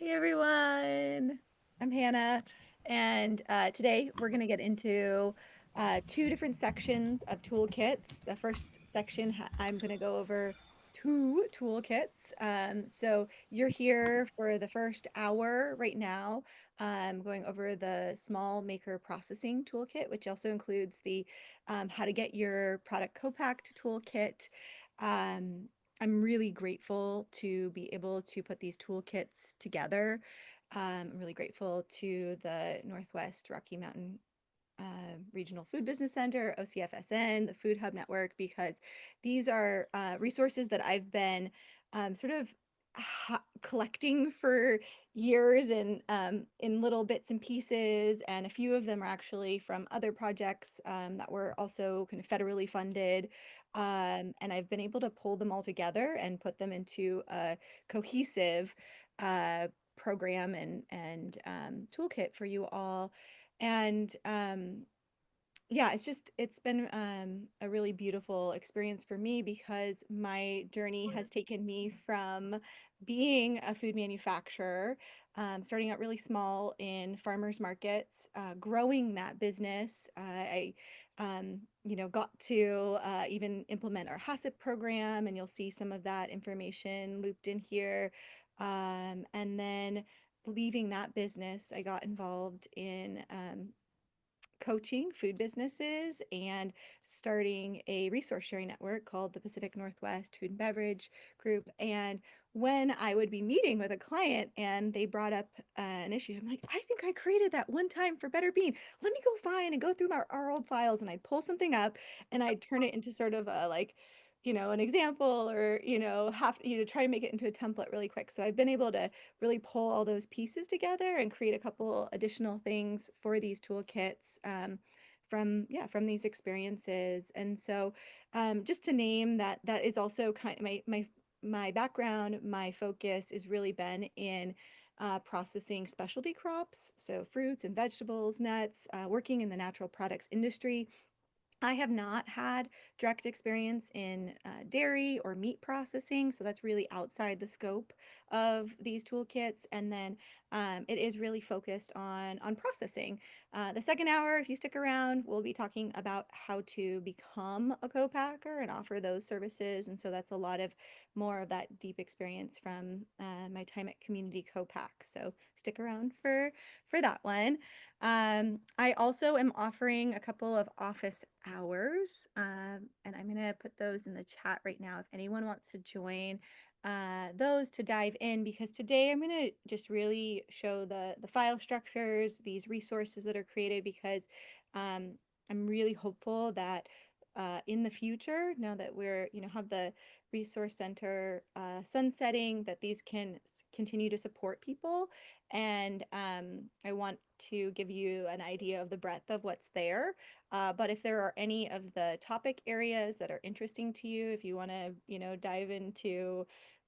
Hey everyone, I'm Hannah, and today we're going to get into two different sections of toolkits. The first section, I'm going to go over two toolkits. So you're here for the first hour right now, going over the small maker processing toolkit, which also includes the how to get your product co-packed toolkit. Um, I'm really grateful to be able to put these toolkits together. I'm really grateful to the Northwest Rocky Mountain Regional Food Business Center, OCFSN, the Food Hub Network, because these are resources that I've been sort of collecting for years in little bits and pieces. And a few of them are actually from other projects that were also kind of federally funded. And I've been able to pull them all together and put them into a cohesive uh, program and toolkit for you all. And yeah, it's been a really beautiful experience for me because my journey has taken me from being a food manufacturer, starting out really small in farmers markets, growing that business. Got to even implement our HACCP program, and you'll see some of that information looped in here. And then leaving that business, I got involved in coaching food businesses and starting a resource sharing network called the Pacific Northwest Food and Beverage Group. And when I would be meeting with a client and they brought up an issue, I'm like, I think I created that one time for Better Bean. Let me go find and go through our old files. And I'd pull something up and I'd turn it into sort of a like, an example or, try to make it into a template really quick. So I've been able to really pull all those pieces together and create a couple additional things for these toolkits from these experiences. And so just to name that, that is also kind of my background. My focus has really been in processing specialty crops, so fruits and vegetables, nuts, working in the natural products industry. I have not had direct experience in dairy or meat processing, so that's really outside the scope of these toolkits. And then it is really focused on processing. The second hour, if you stick around, we'll be talking about how to become a co-packer and offer those services. And so that's a lot of more of that deep experience from my time at Community Co-pack. So stick around for that one. I also am offering a couple of office hours, and I'm going to put those in the chat right now if anyone wants to join those to dive in, because today I'm going to just really show the file structures, these resources that are created, because um, I'm really hopeful that in the future, now that we're, have the resource center sunsetting, that these can continue to support people. And I want to give you an idea of the breadth of what's there. But if there are any of the topic areas that are interesting to you, if you want to, dive into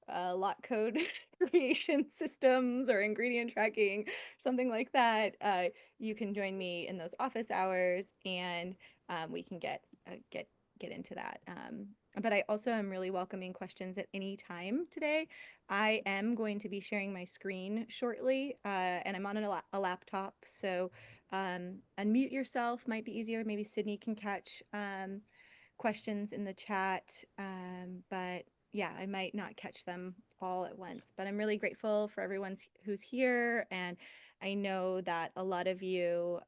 lot code creation systems or ingredient tracking, something like that, you can join me in those office hours, and we can get into that. But I also am really welcoming questions at any time today. I am going to be sharing my screen shortly, and I'm on a laptop, so unmute yourself might be easier. Maybe Sydney can catch questions in the chat, but yeah, I might not catch them all at once. But I'm really grateful for everyone who's here, and I know that a lot of you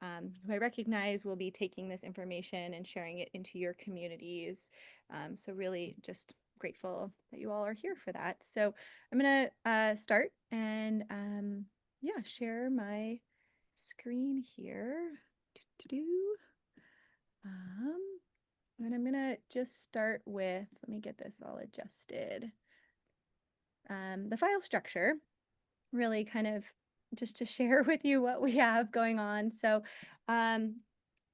who I recognize will be taking this information and sharing it into your communities. So really just grateful that you all are here for that. So I'm gonna start and yeah, share my screen here. Do and I'm gonna just start with, let me get this all adjusted. The file structure, really kind of just to share with you what we have going on. So um,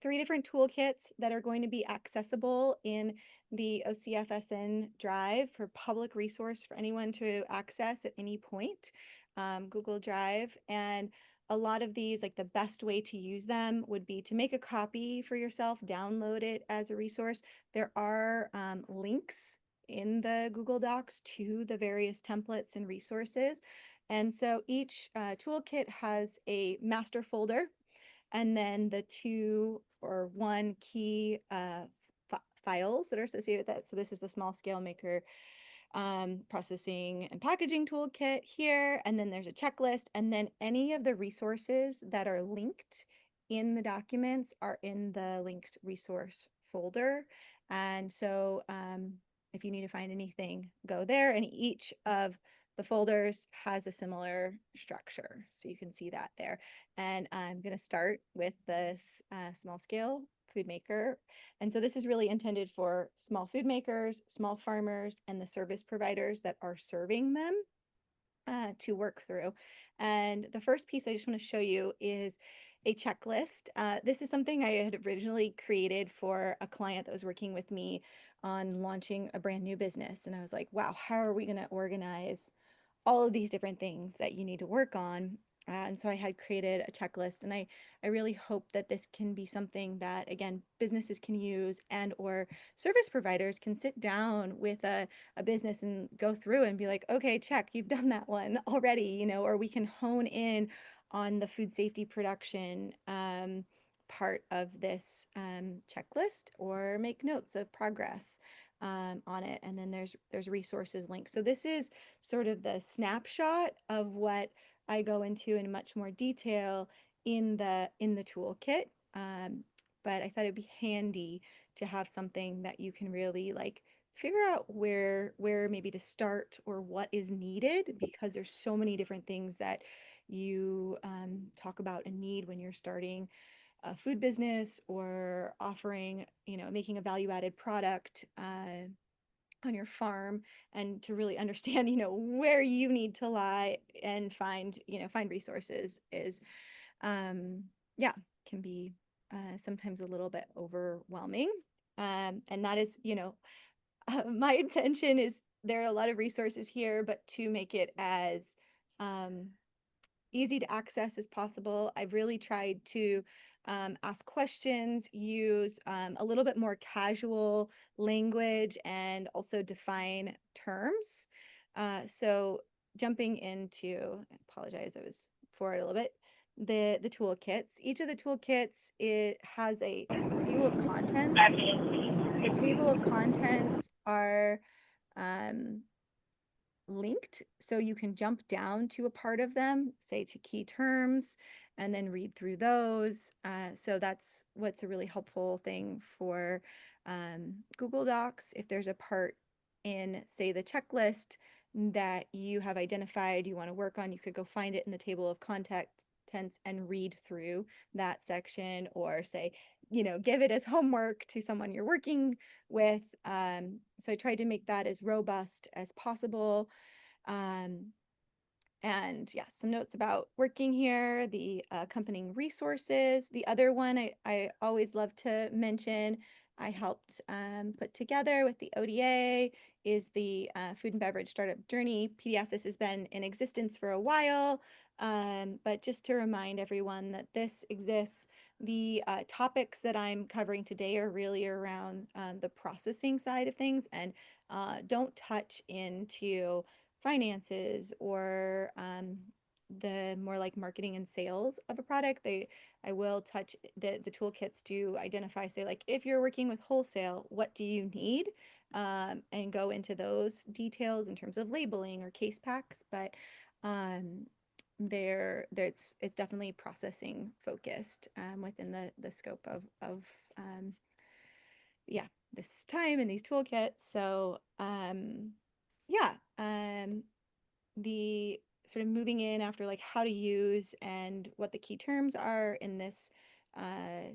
three different toolkits that are going to be accessible in the OCFSN Drive for public resource for anyone to access at any point, Google Drive. And a lot of these, like the best way to use them would be to make a copy for yourself, download it as a resource. There are links in the Google Docs to the various templates and resources. And so each toolkit has a master folder and then the two or one key files that are associated with that. So this is the small scale maker processing and packaging toolkit here. And then there's a checklist. And then any of the resources that are linked in the documents are in the linked resource folder. And so if you need to find anything, go there. And each of the folders has a similar structure. So you can see that there. And I'm going to start with this small scale food maker. And so this is really intended for small food makers, small farmers, and the service providers that are serving them to work through. And the first piece I just want to show you is a checklist. This is something I had originally created for a client that was working with me on launching a brand new business. And I was like, wow, how are we going to organize all of these different things that you need to work on? And so I had created a checklist, and I really hope that this can be something that, again, businesses can use, and or service providers can sit down with a business and go through and be like, okay, check, you've done that one already, or we can hone in on the food safety production part of this checklist, or make notes of progress on it. And then there's resources linked. So this is sort of the snapshot of what I go into in much more detail in the toolkit. But I thought it'd be handy to have something that you can really like figure out where maybe to start or what is needed, because there's so many different things that you talk about and need when you're starting a food business or offering, making a value added product on your farm, and to really understand, where you need to lie and find resources is, yeah, can be sometimes a little bit overwhelming. And that is, my intention is there are a lot of resources here, but to make it as um, easy to access as possible. I've really tried to ask questions, use a little bit more casual language, and also define terms. So jumping into, I apologize, I was forward a little bit, the toolkits. Each of the toolkits, it has a table of contents. The table of contents are um, linked, so you can jump down to a part of them, say to key terms, and then read through those. So that's what's a really helpful thing for Google Docs. If there's a part in, say, the checklist that you have identified you want to work on, you could go find it in the table of contents and read through that section, or say, give it as homework to someone you're working with. So I tried to make that as robust as possible. Um, and yeah, some notes about working here, the accompanying resources. The other one I always love to mention, I helped put together with the ODA, is the Food and Beverage Startup Journey PDF. This has been in existence for a while, but just to remind everyone that this exists. The topics that I'm covering today are really around the processing side of things, and don't touch into finances or the more like marketing and sales of a product. I will touch the toolkits to identify, say, like, if you're working with wholesale, what do you need, and go into those details in terms of labeling or case packs. But it's definitely processing focused within the scope of yeah, this time and these toolkits. So yeah, the sort of moving in after, like, how to use and what the key terms are in this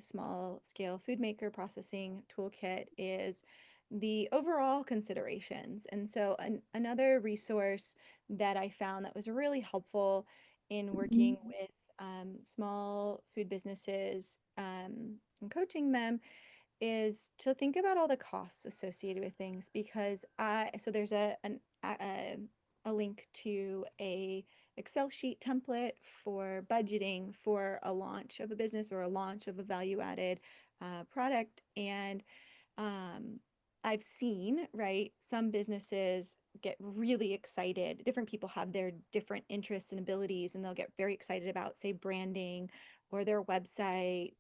small scale food maker processing toolkit is the overall considerations. And so another resource that I found that was really helpful in working with small food businesses and coaching them is to think about all the costs associated with things, because so there's a link to a Excel sheet template for budgeting for a launch of a business or a launch of a value added product. And um, I've seen, right, some businesses get really excited. Different people have their different interests and abilities, and they'll get very excited about, say, branding or their website,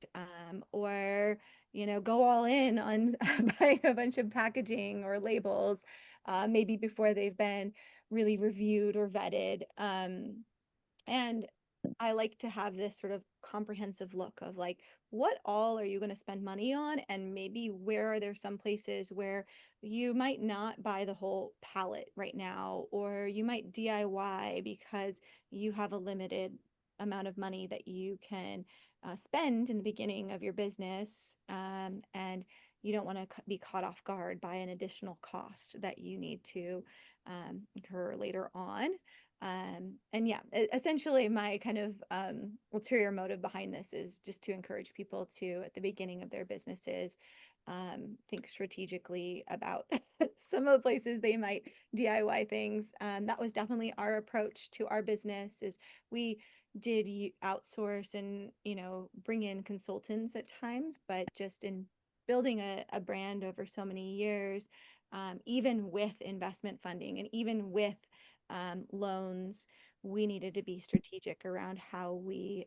or, go all in on buying a bunch of packaging or labels, maybe before they've been really reviewed or vetted. And I like to have this sort of comprehensive look of like, what all are you going to spend money on? And maybe where are there some places where you might not buy the whole palette right now, or you might DIY because you have a limited amount of money that you can spend in the beginning of your business. And you don't want to be caught off guard by an additional cost that you need to incur later on. And yeah, essentially my kind of ulterior motive behind this is just to encourage people to, at the beginning of their businesses, think strategically about some of the places they might DIY things. That was definitely our approach to our business. Is we did outsource and, bring in consultants at times, but just in building a brand over so many years, even with investment funding and even with loans, we needed to be strategic around how we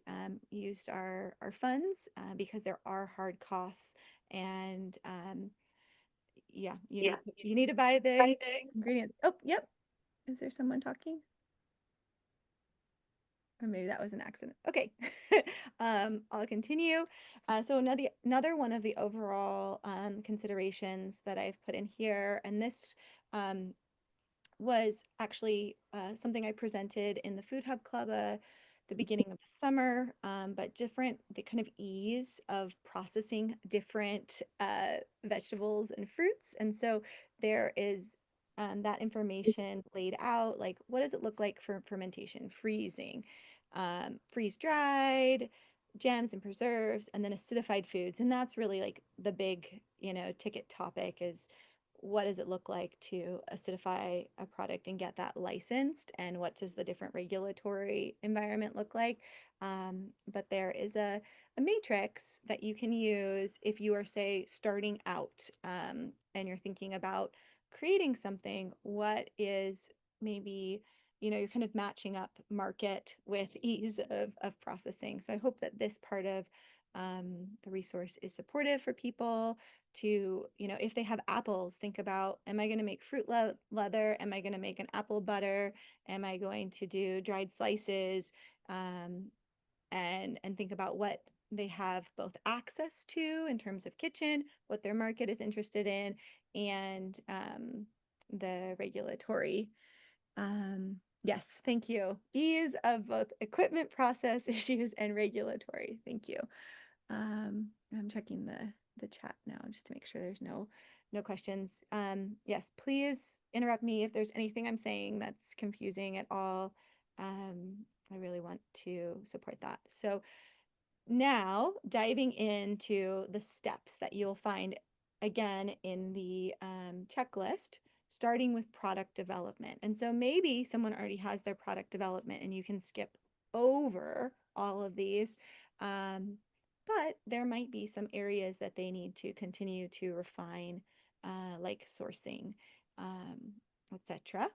used our funds, because there are hard costs. And yeah, you need to buy the ingredients. Oh, yep. Is there someone talking? Or maybe that was an accident. Okay. I'll continue. So another one of the overall considerations that I've put in here, and this was actually something I presented in the Food Hub Club the beginning of the summer, but the kind of ease of processing different vegetables and fruits. And so there is that information laid out, like what does it look like for fermentation, freezing, freeze dried, jams and preserves, and then acidified foods. And that's really like the big, ticket topic is, what does it look like to acidify a product and get that licensed, and what does the different regulatory environment look like? But there is a matrix that you can use if you are, say, starting out, and you're thinking about creating something. What is maybe, you're kind of matching up market with ease of processing. So I hope that this part of the resource is supportive for people to, if they have apples, think about, am I going to make fruit leather? Am I going to make an apple butter? Am I going to do dried slices? And think about what they have both access to in terms of kitchen, what their market is interested in, and the regulatory. Yes, thank you. Ease of both equipment process issues and regulatory. Thank you. I'm checking the chat now just to make sure there's no questions. Yes, please interrupt me if there's anything I'm saying that's confusing at all. I really want to support that. So now diving into the steps that you'll find again in the checklist, starting with product development. And so maybe someone already has their product development and you can skip over all of these. But there might be some areas that they need to continue to refine, like sourcing, etc.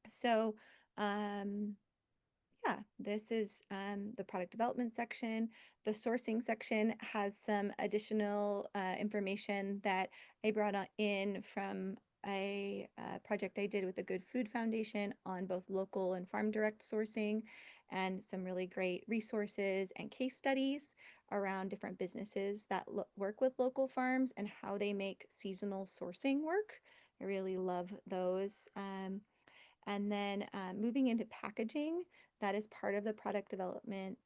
So, yeah, this is the product development section. The sourcing section has some additional information that I brought in from a project I did with the Good Food Foundation on both local and farm direct sourcing, and some really great resources and case studies around different businesses that work with local farms and how they make seasonal sourcing work. I really love those. And then moving into packaging, that is part of the product development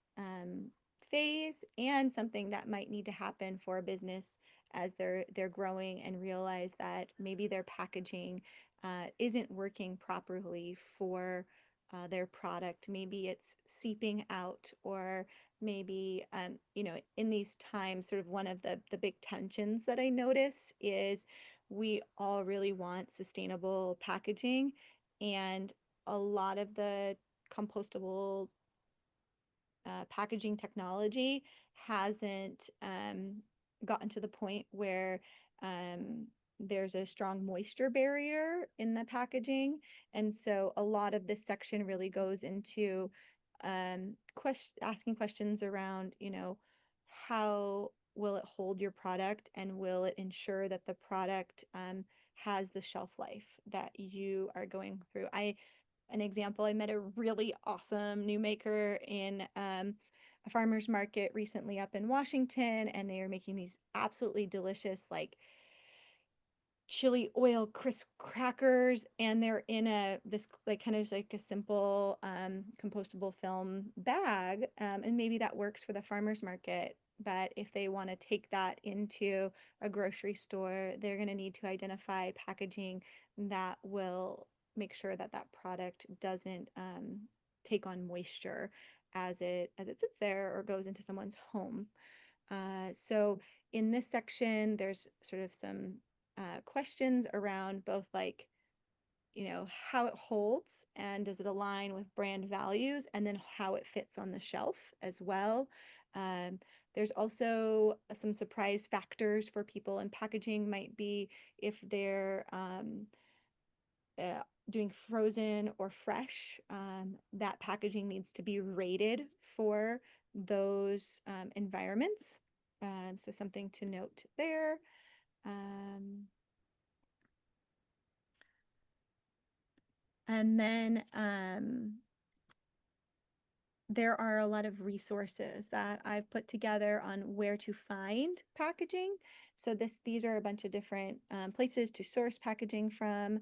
phase, and something that might need to happen for a business as they're growing and realize that maybe their packaging isn't working properly for their product. Maybe it's seeping out, or maybe in these times, sort of one of the big tensions that I notice is we all really want sustainable packaging, and a lot of the compostable packaging technology hasn't gotten to the point where there's a strong moisture barrier in the packaging. And so a lot of this section really goes into asking questions around, how will it hold your product and will it ensure that the product has the shelf life that you are going through. An example, I met a really awesome new maker in a farmer's market recently up in Washington, and they are making these absolutely delicious, like chili oil crisp crackers, and they're in this like kind of just like a simple compostable film bag, and maybe that works for the farmers market, but if they want to take that into a grocery store, they're going to need to identify packaging that will make sure that that product doesn't take on moisture as it sits there or goes into someone's home. So in this section, there's sort of some questions around both like, how it holds and does it align with brand values, and then how it fits on the shelf as well. Um, there's also some surprise factors for people in packaging, might be if they're doing frozen or fresh, that packaging needs to be rated for those environments. So something to note there. Um, and then there are a lot of resources that I've put together on where to find packaging. So these are a bunch of different places to source packaging from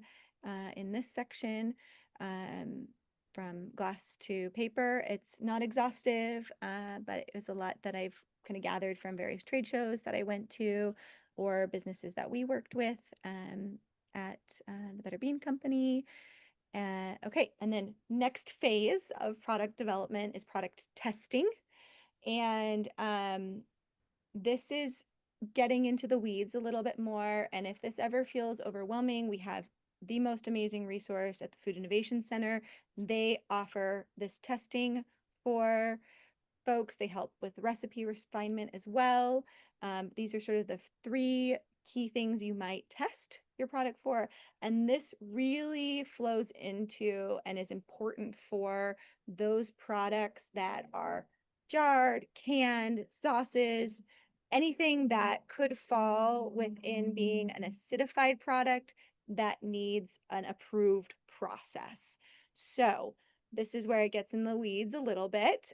in this section, um, from glass to paper. It's not exhaustive, but it was a lot that I've kind of gathered from various trade shows that I went to or businesses that we worked with at the Better Bean Company. Okay, and then next phase of product development is product testing. And this is getting into the weeds a little bit more. And if this ever feels overwhelming, we have the most amazing resource at the Food Innovation Center. They offer this testing for folks. They help with recipe refinement as well. These are sort of the three key things you might test your product for. And this really flows into and is important for those products that are jarred, canned, sauces, anything that could fall within being an acidified product that needs an approved process. So this is where it gets in the weeds a little bit.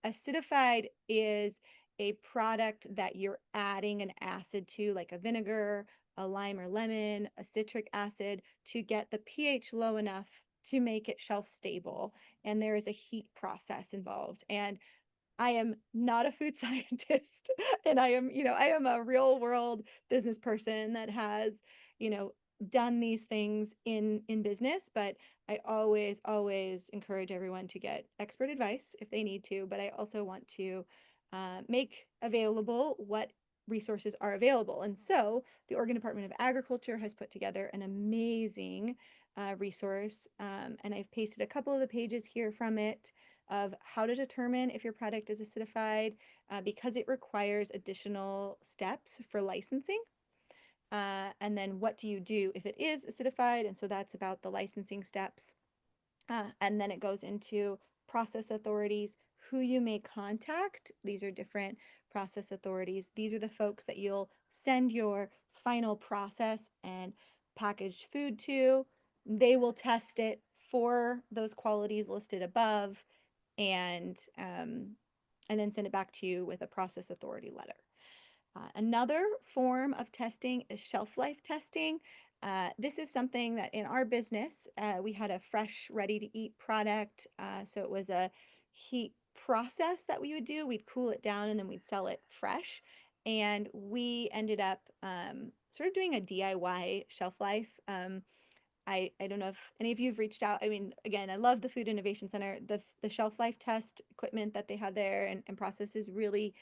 Acidified is a product that you're adding an acid to, like a vinegar, a lime or lemon, a citric acid, to get the pH low enough to make it shelf stable. And there is a heat process involved. And I am not a food scientist, and I am a real world business person that has, you know, done these things in business, but I always encourage everyone to get expert advice if they need to, but I also want to make available what resources are available. And so the Oregon Department of Agriculture has put together an amazing resource, and I've pasted a couple of the pages here from it of how to determine if your product is acidified, because it requires additional steps for licensing. And then what do you do if it is acidified? And so that's about the licensing steps. And then it goes into process authorities, who you may contact. These are different process authorities. These are the folks that you'll send your final process and packaged food to. They will test it for those qualities listed above, and then send it back to you with a process authority letter. Another form of testing is shelf life testing. This is something that in our business, we had a fresh, ready to eat product. So it was a heat process that we would do. We'd cool it down and then we'd sell it fresh. And we ended up sort of doing a DIY shelf life. I don't know if any of you have reached out. I mean, again, I love the Food Innovation Center. The shelf life test equipment that they have there and process is really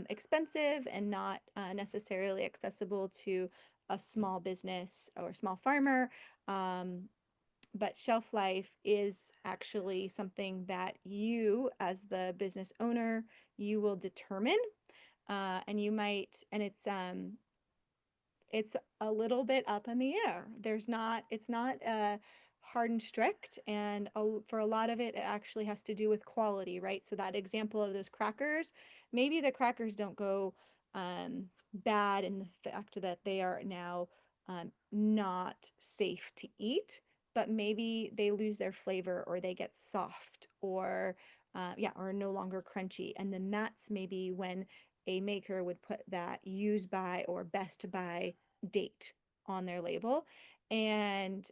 expensive and not necessarily accessible to a small business or a small farmer. But shelf life is actually something that you, as the business owner, you will determine, and you might, and it's a little bit up in the air. It's not hard and strict. And for a lot of it, it actually has to do with quality, right? So that example of those crackers, maybe the crackers don't go bad in the fact that they are now not safe to eat, but maybe they lose their flavor or they get soft or yeah, or no longer crunchy. And then that's maybe when a maker would put that use by or best by date on their label. And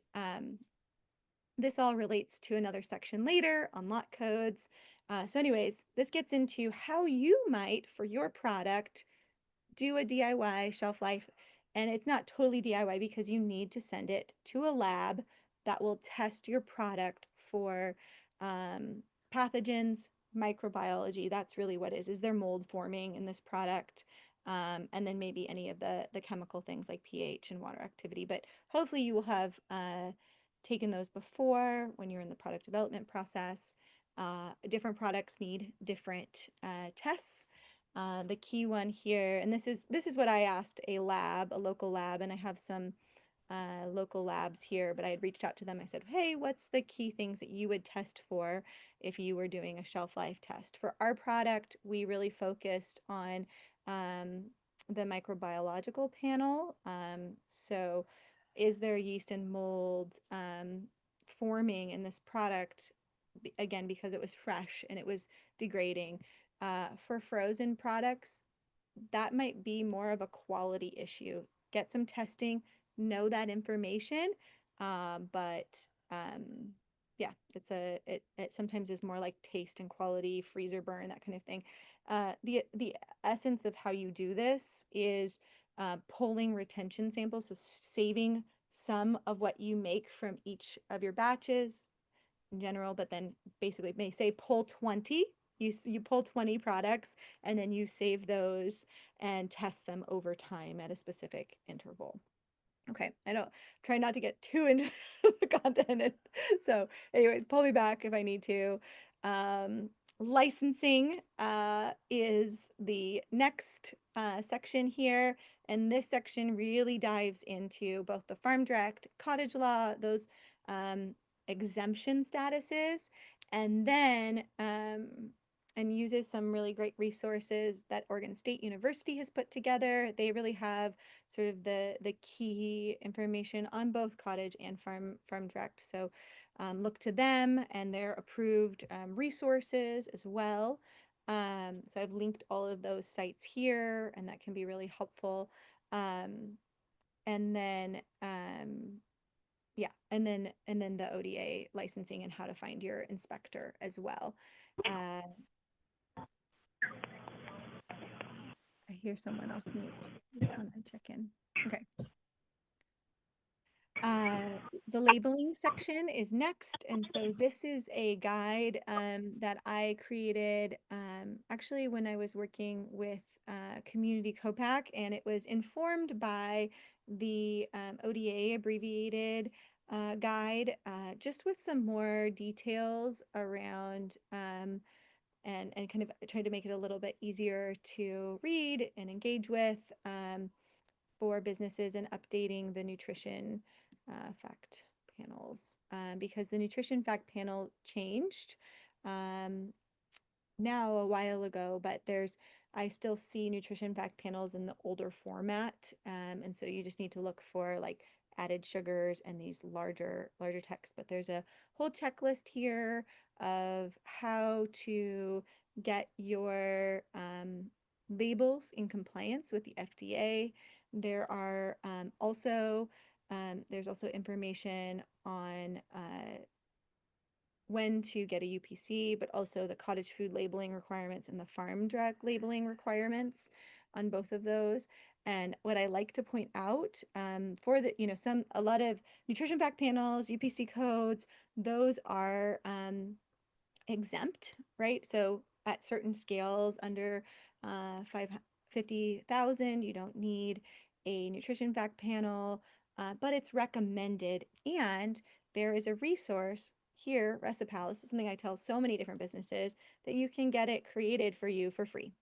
this all relates to another section later on lot codes. So anyways, this gets into how you might, for your product, do a DIY shelf life. And it's not totally DIY because you need to send it to a lab that will test your product for pathogens, microbiology. That's really what is there mold forming in this product? And then maybe any of the chemical things like pH and water activity. But hopefully you will have taken those before when you're in the product development process. Different products need different tests. The key one here, and this is what I asked a local lab, and I have some local labs here, but I had reached out to them. I said, hey, what's the key things that you would test for if you were doing a shelf life test? For our product, we really focused on the microbiological panel. So is there yeast and mold forming in this product? Again, because it was fresh and it was degrading. For frozen products, that might be more of a quality issue. Get some testing, know that information, but yeah, it sometimes is more like taste and quality, freezer burn, that kind of thing. The essence of how you do this is pulling retention samples, so saving some of what you make from each of your batches in general, but then basically may say pull 20. You pull 20 products and then you save those and test them over time at a specific interval. Okay, I don't try not to get too into the content. So, anyways, pull me back if I need to. Licensing is the next section here. And this section really dives into both the farm direct, cottage law, those exemption statuses, and then and uses some really great resources that Oregon State University has put together. They really have sort of the key information on both cottage and farm direct. So look to them and their approved resources as well. So I've linked all of those sites here, and that can be really helpful. And then yeah, and then the ODA licensing and how to find your inspector as well. I hear someone off mute. Just want to check in. Okay. The labeling section is next. And so this is a guide that I created actually when I was working with Community COPAC, and it was informed by the ODA abbreviated guide, just with some more details around and kind of trying to make it a little bit easier to read and engage with for businesses and updating the nutrition fact panels because the nutrition fact panel changed now a while ago, but I still see nutrition fact panels in the older format, and so you just need to look for like added sugars and these larger texts. But there's a whole checklist here of how to get your labels in compliance with the FDA. There's also information on when to get a UPC, but also the cottage food labeling requirements and the farm direct labeling requirements on both of those. And what I like to point out for the, a lot of nutrition fact panels, UPC codes, those are exempt, right? So at certain scales under 50,000, you don't need a nutrition fact panel, but it's recommended. And there is a resource here, Recipal. This is something I tell so many different businesses that you can get it created for you for free.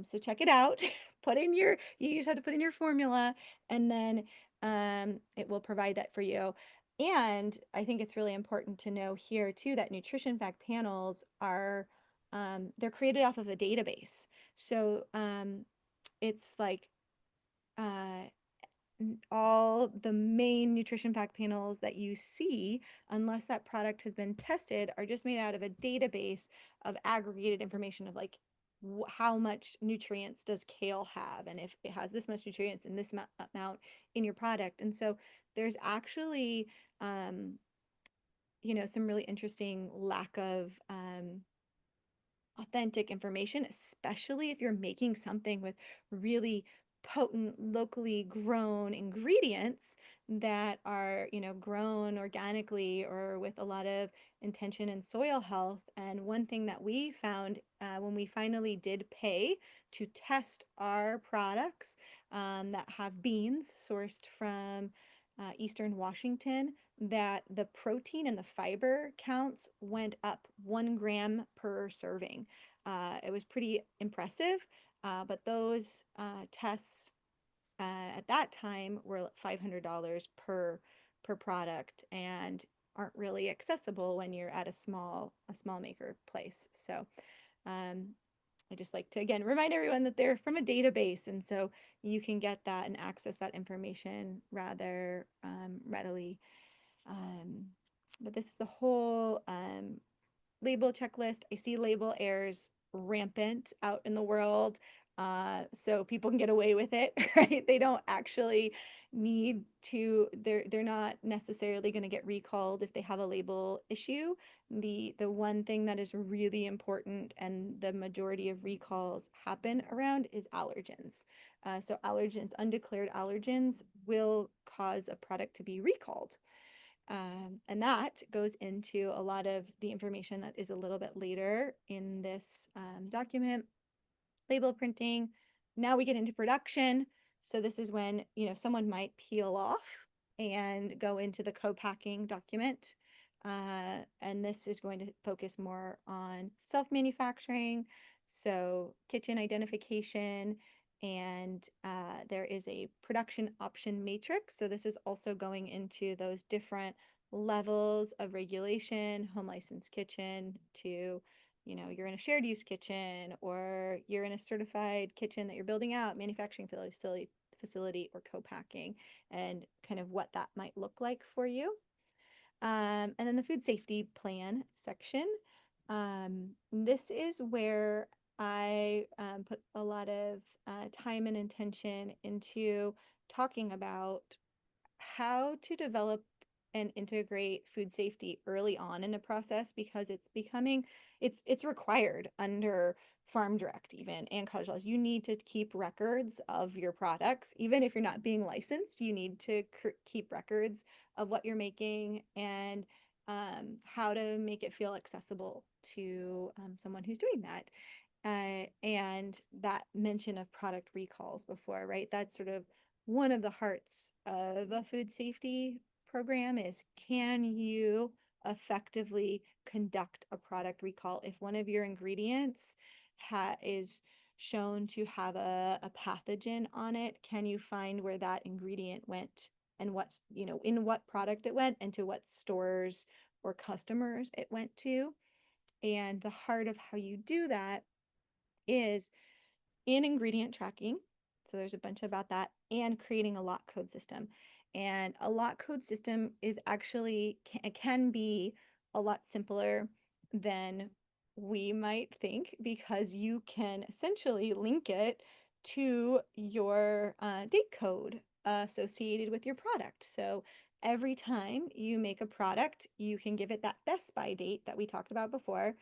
So check it out. You just have to put in your formula, and then it will provide that for you. And I think it's really important to know here too that nutrition fact panels are they're created off of a database. So it's like uh, all the main nutrition fact panels that you see, unless that product has been tested, are just made out of a database of aggregated information of like how much nutrients does kale have, and if it has this much nutrients in this amount in your product. And so there's actually some really interesting lack of authentic information, especially if you're making something with really potent, locally grown ingredients that are, grown organically or with a lot of intention in soil health. And one thing that we found when we finally did pay to test our products that have beans sourced from Eastern Washington, that the protein and the fiber counts went up 1 gram per serving. It was pretty impressive, but those tests at that time were $500 per product and aren't really accessible when you're at a small maker place. So um, I just like to again remind everyone that they're from a database, and so you can get that and access that information rather readily. Um, but this is the whole label checklist. I see label errors rampant out in the world. So people can get away with it, right? They don't actually need to, they're not necessarily going to get recalled if they have a label issue. The one thing that is really important and the majority of recalls happen around is allergens. So allergens, undeclared allergens will cause a product to be recalled. And that goes into a lot of the information that is a little bit later in this document. Label printing. Now we get into production. So this is when, someone might peel off and go into the co-packing document. And this is going to focus more on self-manufacturing, so kitchen identification, and there is a production option matrix. So this is also going into those different levels of regulation, home licensed kitchen to you're in a shared use kitchen, or you're in a certified kitchen that you're building out, manufacturing facility or co-packing, and kind of what that might look like for you. And then the food safety plan section. This is where I put a lot of time and intention into talking about how to develop and integrate food safety early on in a process, because it's required under Farm Direct even and cottage laws. You need to keep records of your products. Even if you're not being licensed, you need to keep records of what you're making and how to make it feel accessible to someone who's doing that. And that mention of product recalls before, right? That's sort of one of the hearts of a food safety program is, can you effectively conduct a product recall if one of your ingredients is shown to have a pathogen on it? Can you find where that ingredient went and what's, in what product it went and to what stores or customers it went to? And the heart of how you do that is in ingredient tracking. So there's a bunch about that, and creating a lot code system. And a lot code system is actually can be a lot simpler than we might think, because you can essentially link it to your date code associated with your product. So every time you make a product, you can give it that best by date that we talked about before.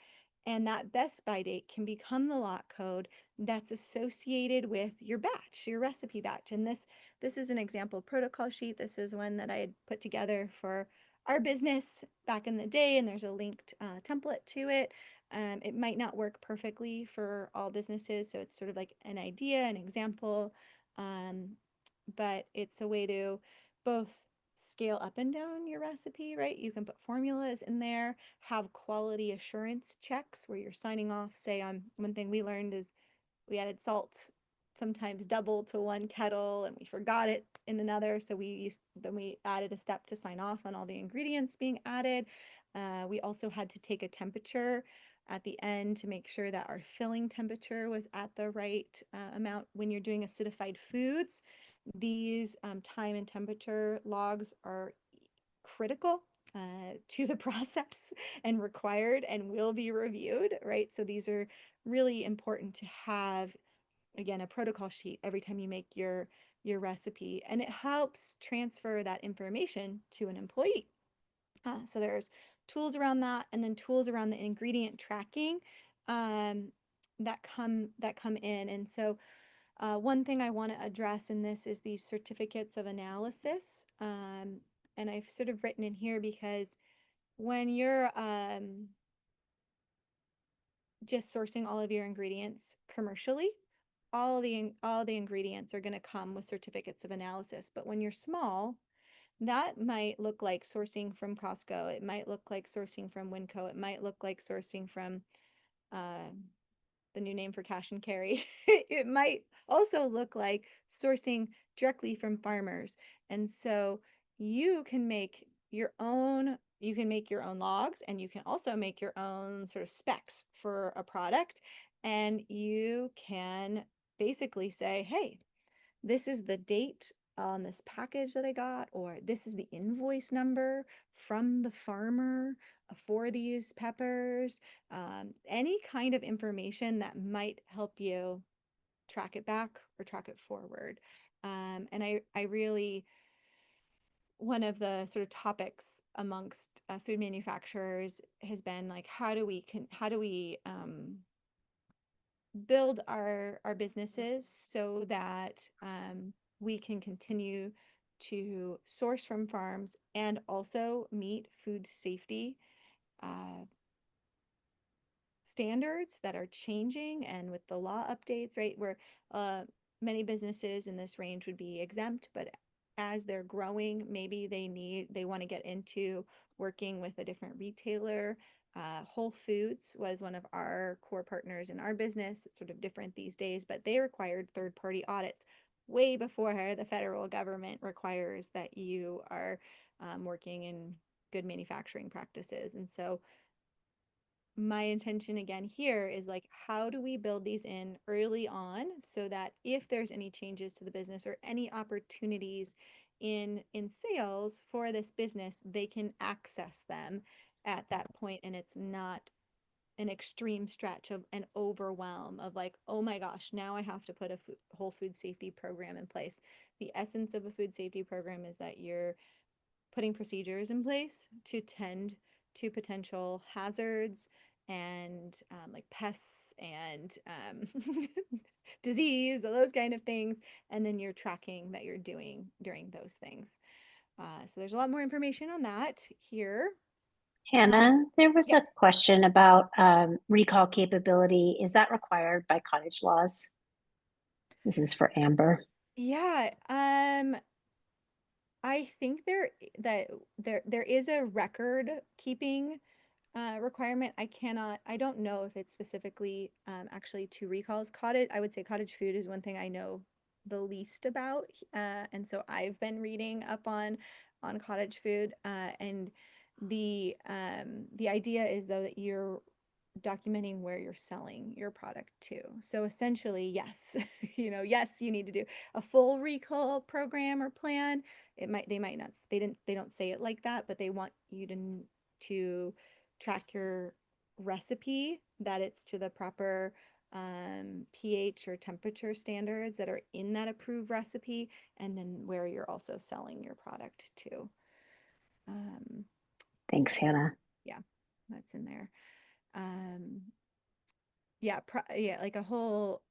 And that best by date can become the lot code that's associated with your batch, your recipe batch. And this is an example protocol sheet. This is one that I had put together for our business back in the day, and there's a linked template to it. It might not work perfectly for all businesses, so it's sort of like an idea, an example, but it's a way to both scale up and down your recipe, right? You can put formulas in there, have quality assurance checks where you're signing off. Say, one thing we learned is we added salt sometimes double to one kettle and we forgot it in another. So then we added a step to sign off on all the ingredients being added. We also had to take a temperature at the end to make sure that our filling temperature was at the right amount. When you're doing acidified foods, these time and temperature logs are critical to the process and required and will be reviewed, right? So these are really important to have, again, a protocol sheet every time you make your recipe, and it helps transfer that information to an employee. So there's tools around that, and then tools around the ingredient tracking um, that come in. And so one thing I want to address in this is these certificates of analysis. And I've sort of written in here because when you're just sourcing all of your ingredients commercially, all the ingredients are going to come with certificates of analysis. But when you're small, that might look like sourcing from Costco. It might look like sourcing from Winco. It might look like sourcing from uh, the new name for cash and carry. It might also look like sourcing directly from farmers. And so you can make your own logs, and you can also make your own sort of specs for a product. And you can basically say, hey, this is the date on this package that I got, or this is the invoice number from the farmer for these peppers. Any kind of information that might help you track it back or track it forward. And I really, one of the sort of topics amongst food manufacturers has been like, how do we build our businesses so that we can continue to source from farms and also meet food safety uh, standards that are changing, and with the law updates, right, where uh, many businesses in this range would be exempt, but as they're growing, maybe they want to get into working with a different retailer. Whole Foods was one of our core partners in our business. It's sort of different these days, but they required third-party audits way before the federal government requires that you are working in good manufacturing practices. And so my intention again here is like, how do we build these in early on so that if there's any changes to the business or any opportunities in sales for this business, they can access them at that point, and it's not an extreme stretch of an overwhelm of like, oh my gosh, now I have to put a whole food safety program in place. The essence of a food safety program is that you're putting procedures in place to tend to potential hazards and like pests and disease, those kind of things. And then you're tracking that you're doing during those things. So there's a lot more information on that here. Hannah, there was Yeah. a question about recall capability. Is that required by cottage laws? This is for Amber. Yeah. I think there is a record keeping requirement. I don't know if it's specifically actually to recalls. I would say cottage food is one thing I know the least about. And so I've been reading up on cottage food. And the idea is though that you're documenting where you're selling your product to. So essentially, yes, yes, you need to do a full recall program or plan. They might not, they don't say it like that, but they want you to track your recipe, that it's to the proper pH or temperature standards that are in that approved recipe, and then where you're also selling your product to. Um, Thanks, so Hannah. yeah, that's in there. Um, yeah, like a whole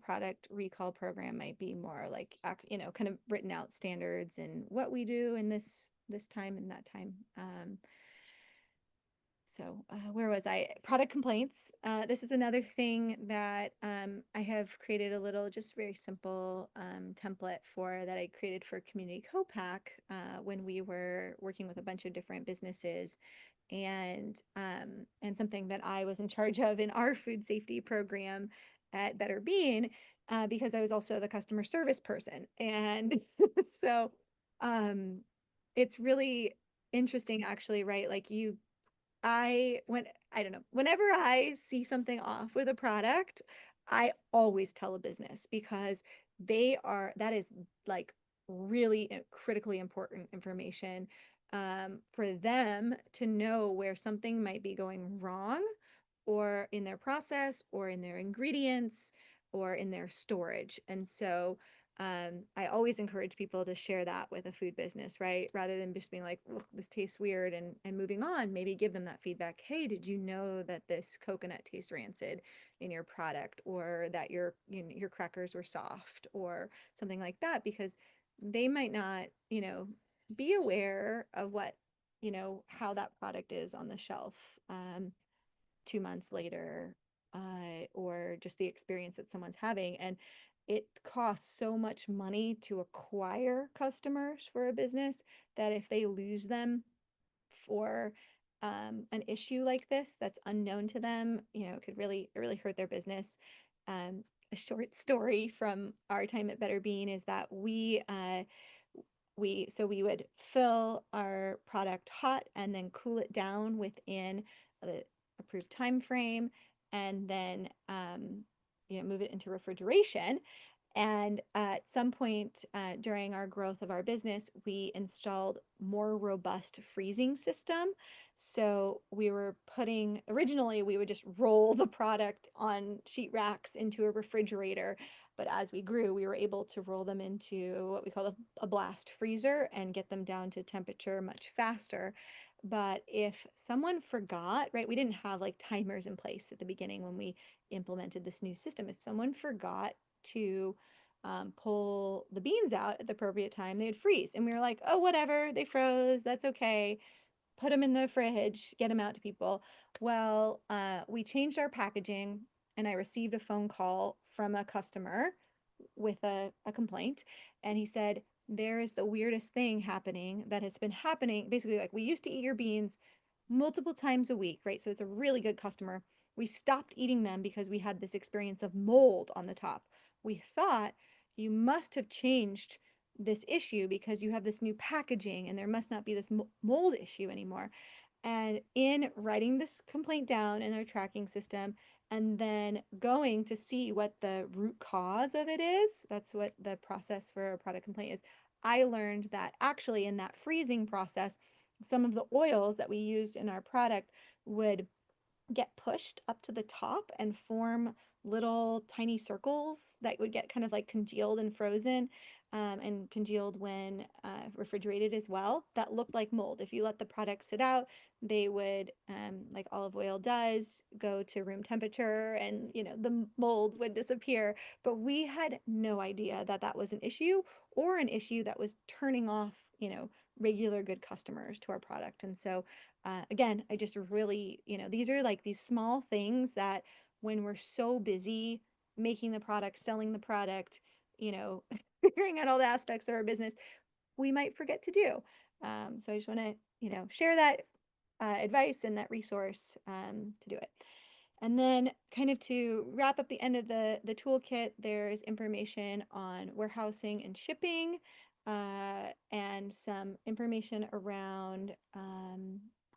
product recall program might be more like kind of written out standards and what we do in this time and that time. So where was I? Product complaints. This is another thing that I have created a little, just very simple template for that I created for Community Co-Pack when we were working with a bunch of different businesses, and something that I was in charge of in our food safety program at Better Bean, because I was also the customer service person. And so um, it's really interesting, actually, right? Like I don't know, whenever I see something off with a product, I always tell a business because that is like really critically important information for them to know where something might be going wrong or in their process or in their ingredients or in their storage. And so I always encourage people to share that with a food business, right? Rather than just being like, this tastes weird and moving on, maybe give them that feedback. Hey, did you know that this coconut tastes rancid in your product, or that your crackers were soft or something like that? Because they might not, be aware of how that product is on the shelf. 2 months later, or just the experience that someone's having. And it costs so much money to acquire customers for a business that if they lose them for an issue like this that's unknown to them, it could really hurt their business. A short story from our time at Better Bean is that we would fill our product hot and then cool it down within the approved time frame, and then move it into refrigeration. And at some point during our growth of our business, we installed more robust freezing system. So originally we would just roll the product on sheet racks into a refrigerator. But as we grew, we were able to roll them into what we call a blast freezer and get them down to temperature much faster. But if someone forgot, right, we didn't have like timers in place at the beginning when we implemented this new system. If someone forgot to pull the beans out at the appropriate time, they'd freeze. And we were like, oh, whatever, they froze. That's okay. Put them in the fridge, get them out to people. Well, we changed our packaging, and I received a phone call from a customer with a complaint. And he said, there is the weirdest thing happening that has been happening. Basically, like, we used to eat your beans multiple times a week, right? So it's a really good customer. We stopped eating them because we had this experience of mold on the top. We thought you must have changed this issue because you have this new packaging and there must not be this mold issue anymore. And in writing this complaint down in our tracking system and then going to see what the root cause of it is, that's what the process for a product complaint is. I learned that actually in that freezing process, some of the oils that we used in our product would get pushed up to the top and form little tiny circles that would get kind of like congealed and frozen, and congealed when refrigerated as well, that looked like mold. If you let the product sit out, they would, like olive oil does, go to room temperature, and the mold would disappear. But we had no idea that that was an issue, or an issue that was turning off regular good customers to our product. And so again, I just really, these are like these small things that when we're so busy making the product, selling the product, figuring out all the aspects of our business, we might forget to do. So I just want to, share that advice and that resource to do it. And then kind of to wrap up the end of the toolkit, there's information on warehousing and shipping, and some information around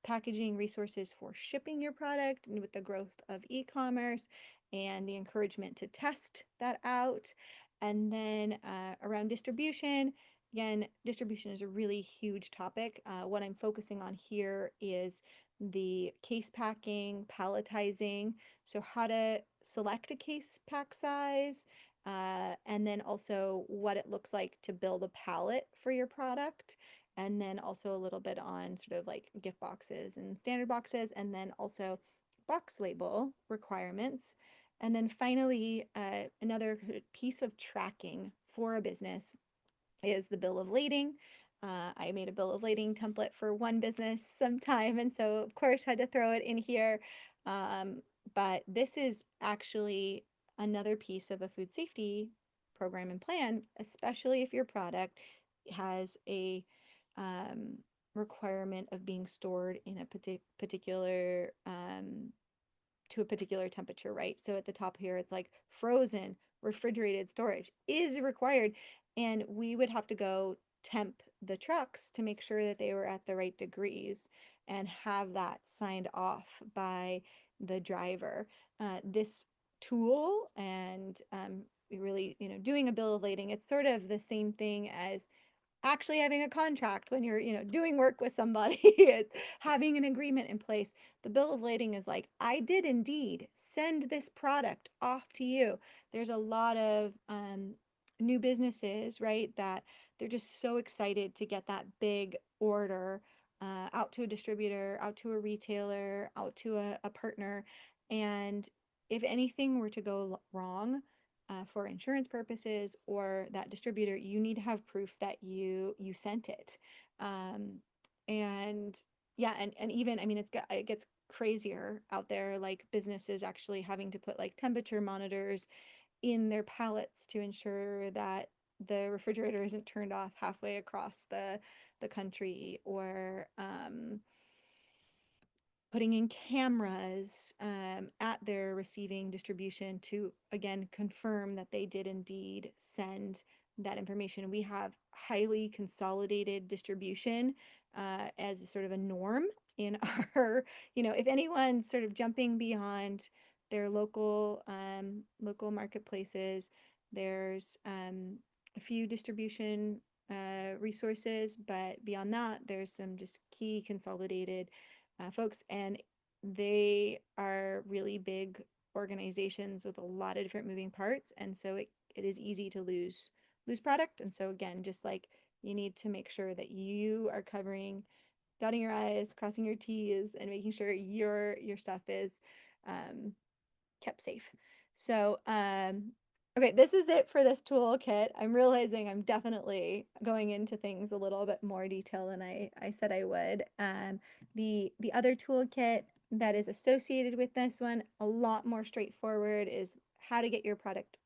packaging resources for shipping your product, and with the growth of e-commerce and the encouragement to test that out. And then around distribution, again, distribution is a really huge topic. What I'm focusing on here is the case packing, palletizing, so how to select a case pack size, and then also what it looks like to build a pallet for your product. And then also a little bit on sort of like gift boxes and standard boxes, and then also box label requirements. And then finally, another piece of tracking for a business is the bill of lading. I made a bill of lading template for one business sometime, and so of course had to throw it in here. Um, but this is actually another piece of a food safety program and plan, especially if your product has a requirement of being stored in a particular to a particular temperature, right? So at the top here, it's like frozen, refrigerated storage is required. And we would have to go temp the trucks to make sure that they were at the right degrees and have that signed off by the driver. This tool and really, doing a bill of lading, it's sort of the same thing as actually having a contract when you're doing work with somebody. It's having an agreement in place. The bill of lading is like, I did indeed send this product off to you. There's a lot of new businesses, right, that they're just so excited to get that big order out to a distributor, out to a retailer, out to a partner. And if anything were to go wrong, for insurance purposes or that distributor, you need to have proof that you sent it. Um, and yeah, and even, I mean, it gets crazier out there, like businesses actually having to put like temperature monitors in their pallets to ensure that the refrigerator isn't turned off halfway across the country, or putting in cameras at their receiving distribution to again confirm that they did indeed send that information. We have highly consolidated distribution as sort of a norm in our, if anyone's sort of jumping beyond their local marketplaces, there's a few distribution resources, but beyond that, there's some just key consolidated folks, and they are really big organizations with a lot of different moving parts, and so it is easy to lose product. And so again, just like, you need to make sure that you are covering, dotting your I's, crossing your T's, and making sure your stuff is um, kept safe. So, okay, this is it for this toolkit. I'm realizing I'm definitely going into things a little bit more detail than I said I would. The other toolkit that is associated with this one, a lot more straightforward, is how to get your product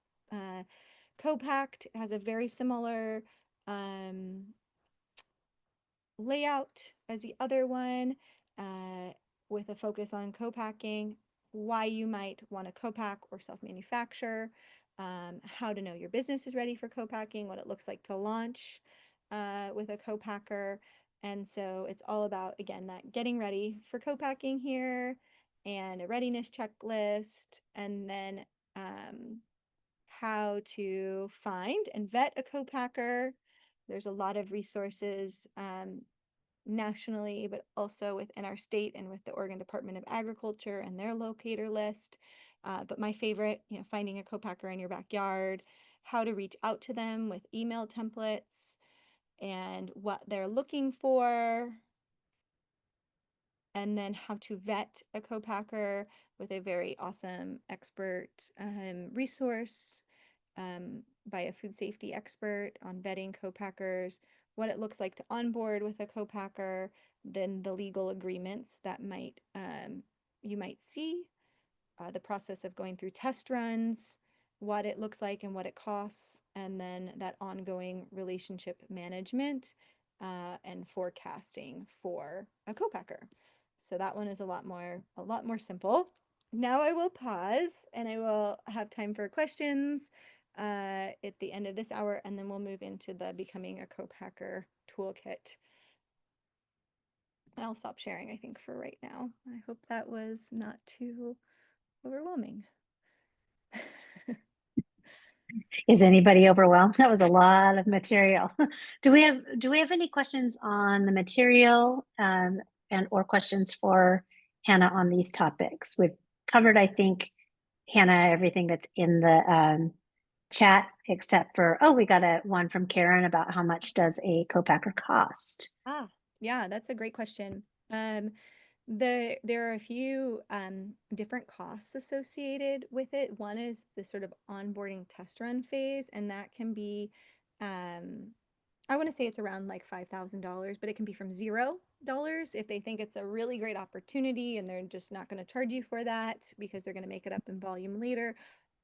co-packed. It has a very similar um, layout as the other one, with a focus on co-packing, why you might want to co-pack or self-manufacture, how to know your business is ready for co-packing, what it looks like to launch with a co-packer. And so it's all about, again, that getting ready for co-packing here, and a readiness checklist, and then how to find and vet a co-packer. There's a lot of resources nationally, but also within our state and with the Oregon Department of Agriculture and their locator list. But my favorite, finding a co-packer in your backyard, how to reach out to them with email templates and what they're looking for, and then how to vet a co-packer with a very awesome expert resource by a food safety expert on vetting co-packers, what it looks like to onboard with a co-packer, then the legal agreements that you might see, the process of going through test runs, what it looks like and what it costs, and then that ongoing relationship management and forecasting for a co-packer. So that one is a lot more simple. Now I will pause and I will have time for questions at the end of this hour, and then we'll move into the Becoming a Co-Packer toolkit. I'll stop sharing, I think, for right now. I hope that was not too overwhelming. Is anybody overwhelmed? That was a lot of material. Do we have any questions on the material and or questions for Hannah on these topics? We've covered, I think, Hannah, everything that's in the chat, except for, oh, we got one from Karen about how much does a co-packer cost? Yeah, that's a great question. There are a few different costs associated with it. One is the sort of onboarding test run phase, and that can be, I want to say it's around like $5,000, but it can be from $0 if they think it's a really great opportunity and they're just not going to charge you for that because they're going to make it up in volume later,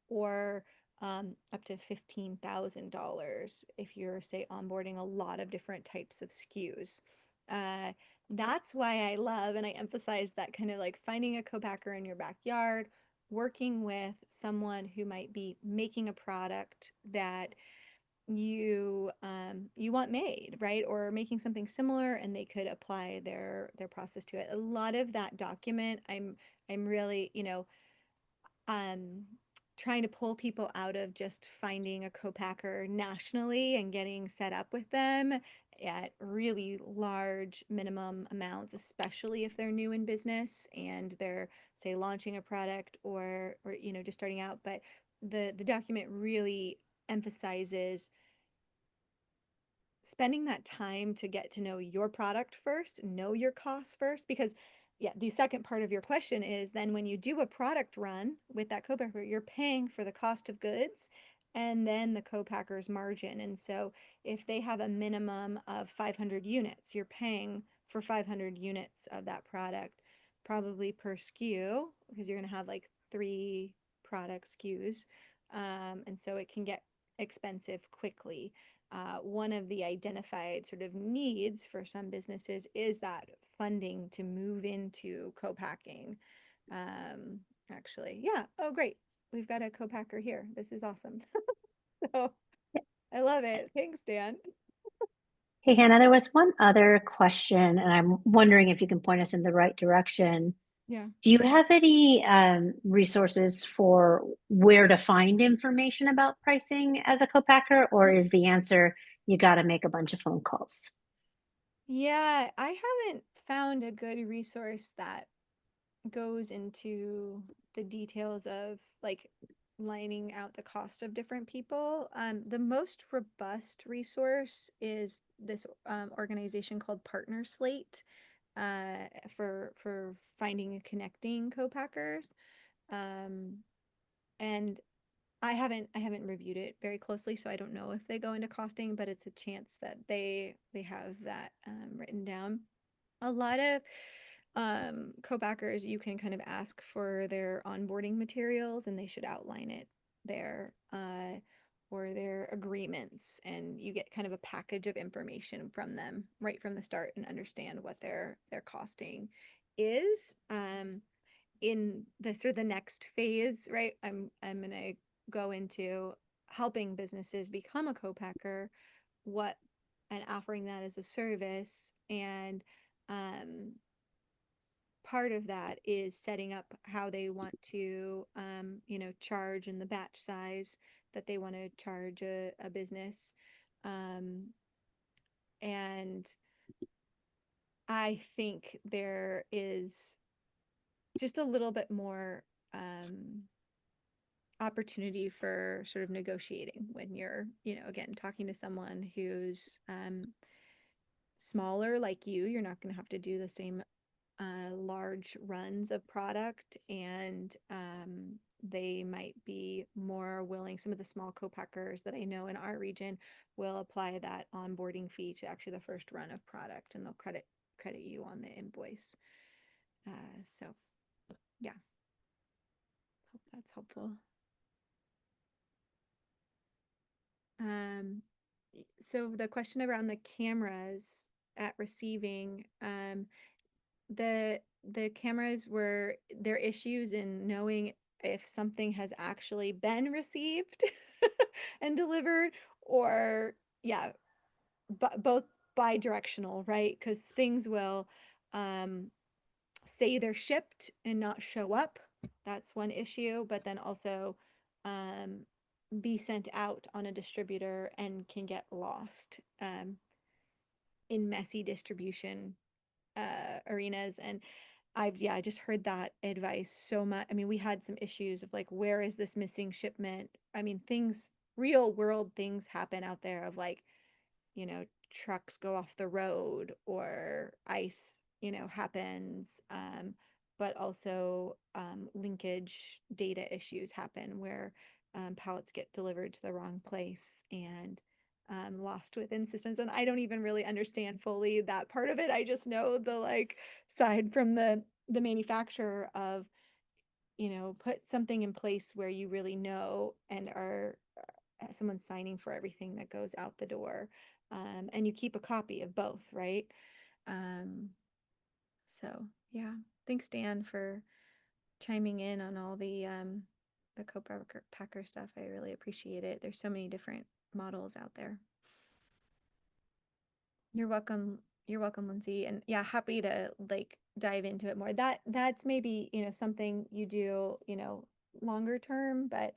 or up to $15,000 if you're, say, onboarding a lot of different types of SKUs. that's why I love and I emphasize that kind of like finding a co-packer in your backyard, working with someone who might be making a product that you want made, right? Or making something similar and they could apply their process to it. A lot of that document, I'm really, um, trying to pull people out of just finding a co-packer nationally and getting set up with them at really large minimum amounts, especially if they're new in business and they're, say, launching a product or just starting out. But the document really emphasizes spending that time to get to know your product first, know your costs first, because yeah, the second part of your question is then when you do a product run with that co-packer, you're paying for the cost of goods and then the co-packer's margin. And so if they have a minimum of 500 units, you're paying for 500 units of that product, probably per SKU, because you're going to have like 3 product SKUs. And so it can get expensive quickly. One of the identified sort of needs for some businesses is that funding to move into co-packing. Actually, yeah. Oh, great. We've got a co-packer here. This is awesome. So I love it. Thanks, Dan. Hey, Hannah, there was one other question, and I'm wondering if you can point us in the right direction. Yeah. Do you have any resources for where to find information about pricing as a co-packer, or is the answer you got to make a bunch of phone calls? Yeah, I haven't found a good resource that goes into the details of like lining out the cost of different people. The most robust resource is this organization called Partner Slate for finding and connecting co-packers. Um, and I haven't reviewed it very closely, so I don't know if they go into costing, but it's a chance that they have that written down. A lot of co-backers, you can kind of ask for their onboarding materials and they should outline it there, or their agreements, and you get kind of a package of information from them right from the start and understand what their costing is. In the sort of the next phase, right? I'm gonna go into helping businesses become a co-packer, what and offering that as a service. And um, part of that is setting up how they want to, charge and the batch size that they want to charge a business. Um, and I think there is just a little bit more opportunity for sort of negotiating when you're, again, talking to someone who's smaller like you're not going to have to do the same large runs of product, and they might be more willing. Some of the small co-packers that I know in our region will apply that onboarding fee to actually the first run of product, and they'll credit you on the invoice. So yeah, hope that's helpful. Um, so the question around the cameras at receiving, the cameras were there issues in knowing if something has actually been received and delivered, or yeah, but both bi-directional, right? Because things will um, say they're shipped and not show up. That's one issue, but then also um, be sent out on a distributor and can get lost in messy distribution arenas. And I just heard that advice so much. I mean, we had some issues of like, where is this missing shipment? I mean, real world things happen out there of like, trucks go off the road or ice, happens. But also linkage data issues happen where pallets get delivered to the wrong place and lost within systems. And I don't even really understand fully that part of it. I just know the like side from the manufacturer of, put something in place where you really know and are someone's signing for everything that goes out the door. And you keep a copy of both, right? Um, So yeah, thanks Dan for chiming in on all the co-packer stuff. I really appreciate it. There's so many different models out there. You're welcome. You're welcome, Lindsay. And yeah, happy to like dive into it more. That's maybe, something you do, longer term, but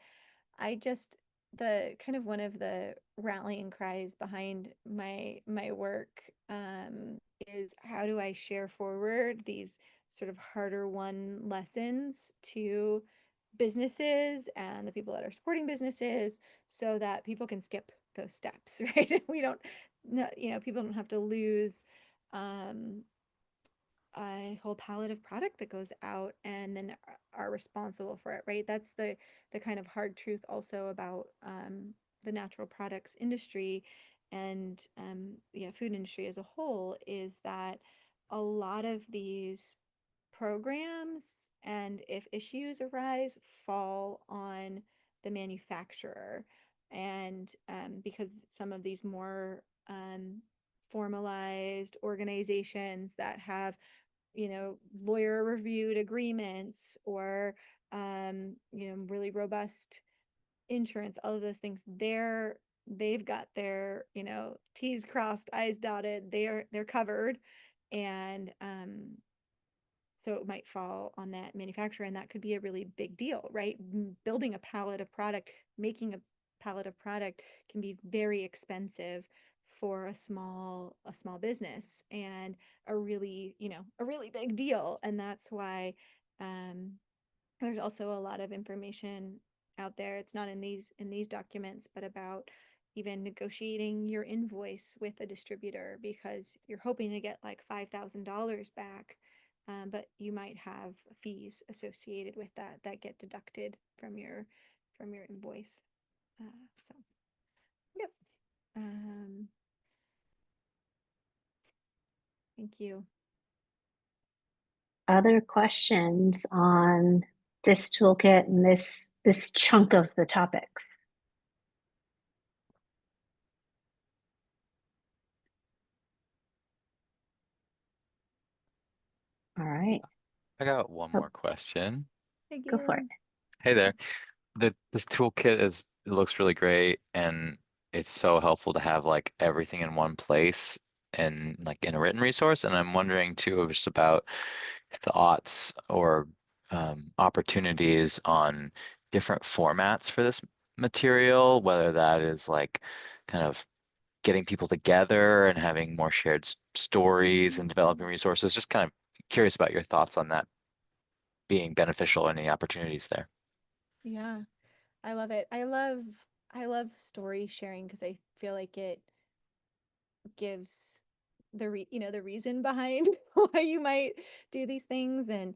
I just the kind of one of the rallying cries behind my work is how do I share forward these sort of harder won lessons to businesses and the people that are supporting businesses so that people can skip those steps, right? We don't, no, people don't have to lose um, a whole palette of product that goes out and then are responsible for it, right? That's the kind of hard truth also about the natural products industry and yeah, food industry as a whole is that a lot of these programs and if issues arise fall on the manufacturer and because some of these more formalized organizations that have lawyer reviewed agreements or really robust insurance, all of those things, they've got their, T's crossed, I's dotted, they're covered. And so it might fall on that manufacturer, and that could be a really big deal, right? Building a pallet of product, making a pallet of product can be very expensive for a small business and a really big deal. And that's why um, there's also a lot of information out there. It's not in these documents, but about even negotiating your invoice with a distributor because you're hoping to get like $5,000 back, but you might have fees associated with that get deducted from your invoice. So yep. Um, thank you. Other questions on this toolkit and this chunk of the topics? All right, I got one oh, more question. Hey, go for it. Galen. Hey there. This toolkit it looks really great and it's so helpful to have like everything in one place and like in a written resource. And I'm wondering too just about thoughts or opportunities on different formats for this material, whether that is like kind of getting people together and having more shared stories and developing resources. Just kind of curious about your thoughts on that being beneficial, any opportunities there. Yeah, I love it. I love story sharing because I feel like it gives the reason behind why you might do these things and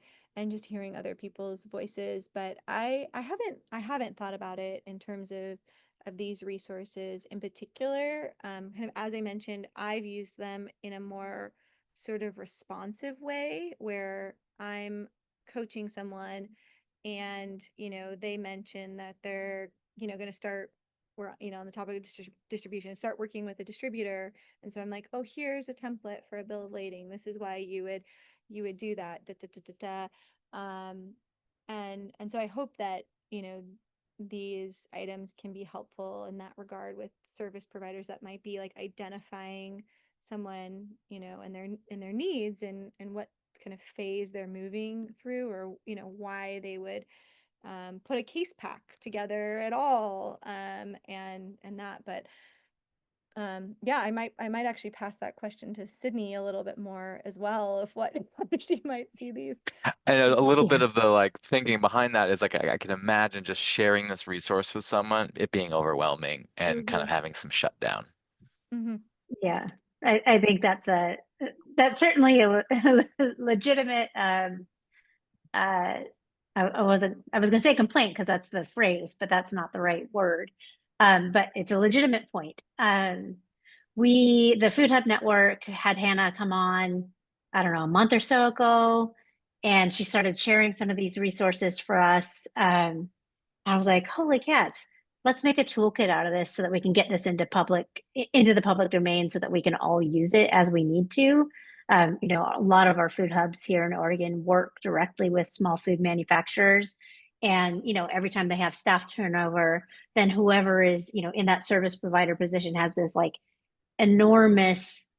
just hearing other people's voices. But I haven't thought about it in terms of these resources in particular. Kind of as I mentioned, I've used them in a more sort of responsive way where I'm coaching someone and they mention that they're going to start, we're on the topic of distribution, start working with a distributor. And so I'm like, oh, here's a template for a bill of lading. This is why you would do that. Da, da, da, da, da. And so I hope that these items can be helpful in that regard with service providers that might be like identifying someone and their needs and what kind of phase they're moving through or why they would put a case pack together at all and that. But yeah, I might actually pass that question to Sydney a little bit more as well of what how she might see these. And a little bit Yeah, of the like thinking behind that is like I can imagine just sharing this resource with someone, it being overwhelming and kind Mm-hmm. of having some shutdown. Mm-hmm. yeah. I think that's certainly a legitimate I was going to say complaint because that's the phrase, but that's not the right word. But it's a legitimate point. The Food Hub Network had Hannah come on, I don't know, a month or so ago, and she started sharing some of these resources for us. I was like, holy cats, let's make a toolkit out of this so that we can get this into the public domain so that we can all use it as we need to. You know, a lot of our food hubs here in Oregon work directly with small food manufacturers. And, you know, every time they have staff turnover, then whoever is, you know, in that service provider position has this like enormous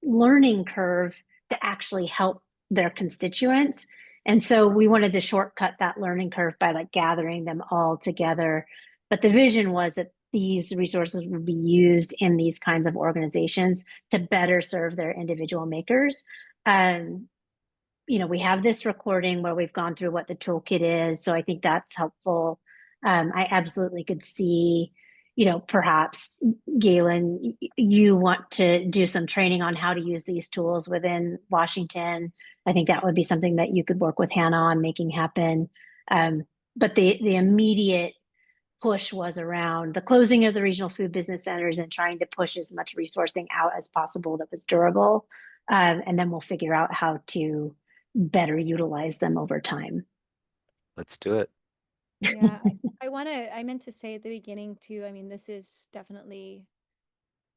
learning curve to actually help their constituents. And so we wanted to shortcut that learning curve by like gathering them all together. But the vision was that these resources would be used in these kinds of organizations to better serve their individual makers. Um, you know, we have this recording where we've gone through what the toolkit is. So I think that's helpful. I absolutely could see, you know, perhaps Galen, you want to do some training on how to use these tools within Washington. I think that would be something that you could work with Hannah on making happen. But the immediate push was around the closing of the regional food business centers and trying to push as much resourcing out as possible that was durable. And then we'll figure out how to better utilize them over time. Let's do it. Yeah, I meant to say at the beginning too, I mean, this is definitely,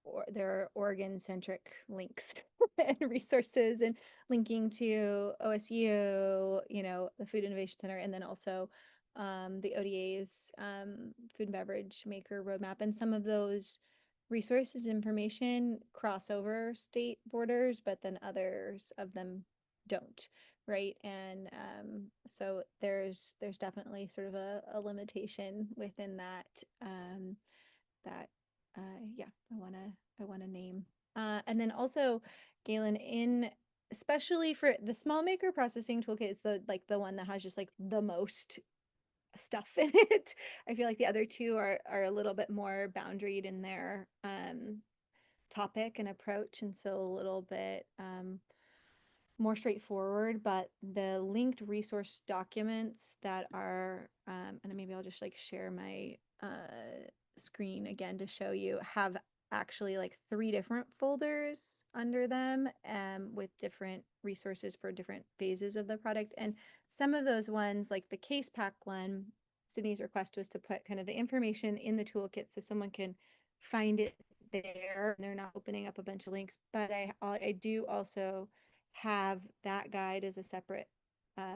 or there are Oregon centric links and resources and linking to OSU, you know, the Food Innovation Center, and then also the ODA's food and beverage maker roadmap. And some of those resources information cross over state borders, but then others of them don't, right? And so there's definitely sort of a limitation within that that yeah, I wanna name. And then also, Galen, in especially for the small maker processing toolkit is the one that has just like the most stuff in it. I feel like the other two are a little bit more boundaried in their topic and approach, and so a little bit more straightforward. But the linked resource documents that are and maybe I'll just like share my screen again to show you, have actually like 3 different folders under them with different resources for different phases of the product. And some of those ones, like the case pack one, Sydney's request was to put kind of the information in the toolkit so someone can find it there and they're not opening up a bunch of links. But I do also have that guide as a separate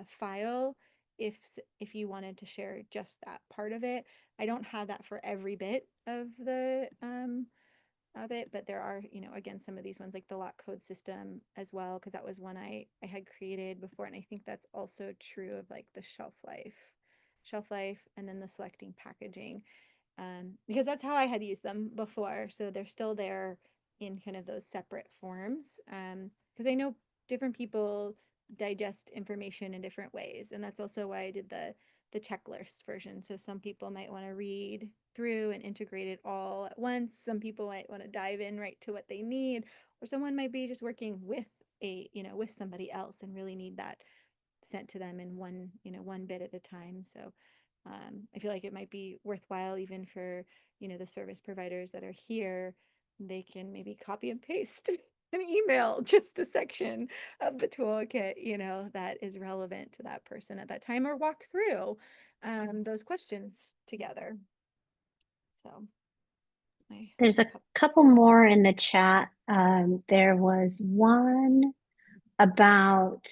file if you wanted to share just that part of it. I don't have that for every bit of the of it, but there are, you know, again, some of these ones like the lot code system as well, because that was one I had created before, and I think that's also true of like the shelf life, and then the selecting packaging, because that's how I had used them before. So they're still there in kind of those separate forms, because I know different people digest information in different ways, and that's also why I did the checklist version. So some people might want to read through and integrate it all at once. Some people might want to dive in right to what they need, or someone might be just working with with somebody else and really need that sent to them in one bit at a time. So I feel like it might be worthwhile even for, the service providers that are here. They can maybe copy and paste an email, just a section of the toolkit, that is relevant to that person at that time, or walk through those questions together. So There's a couple more in the chat. There was one about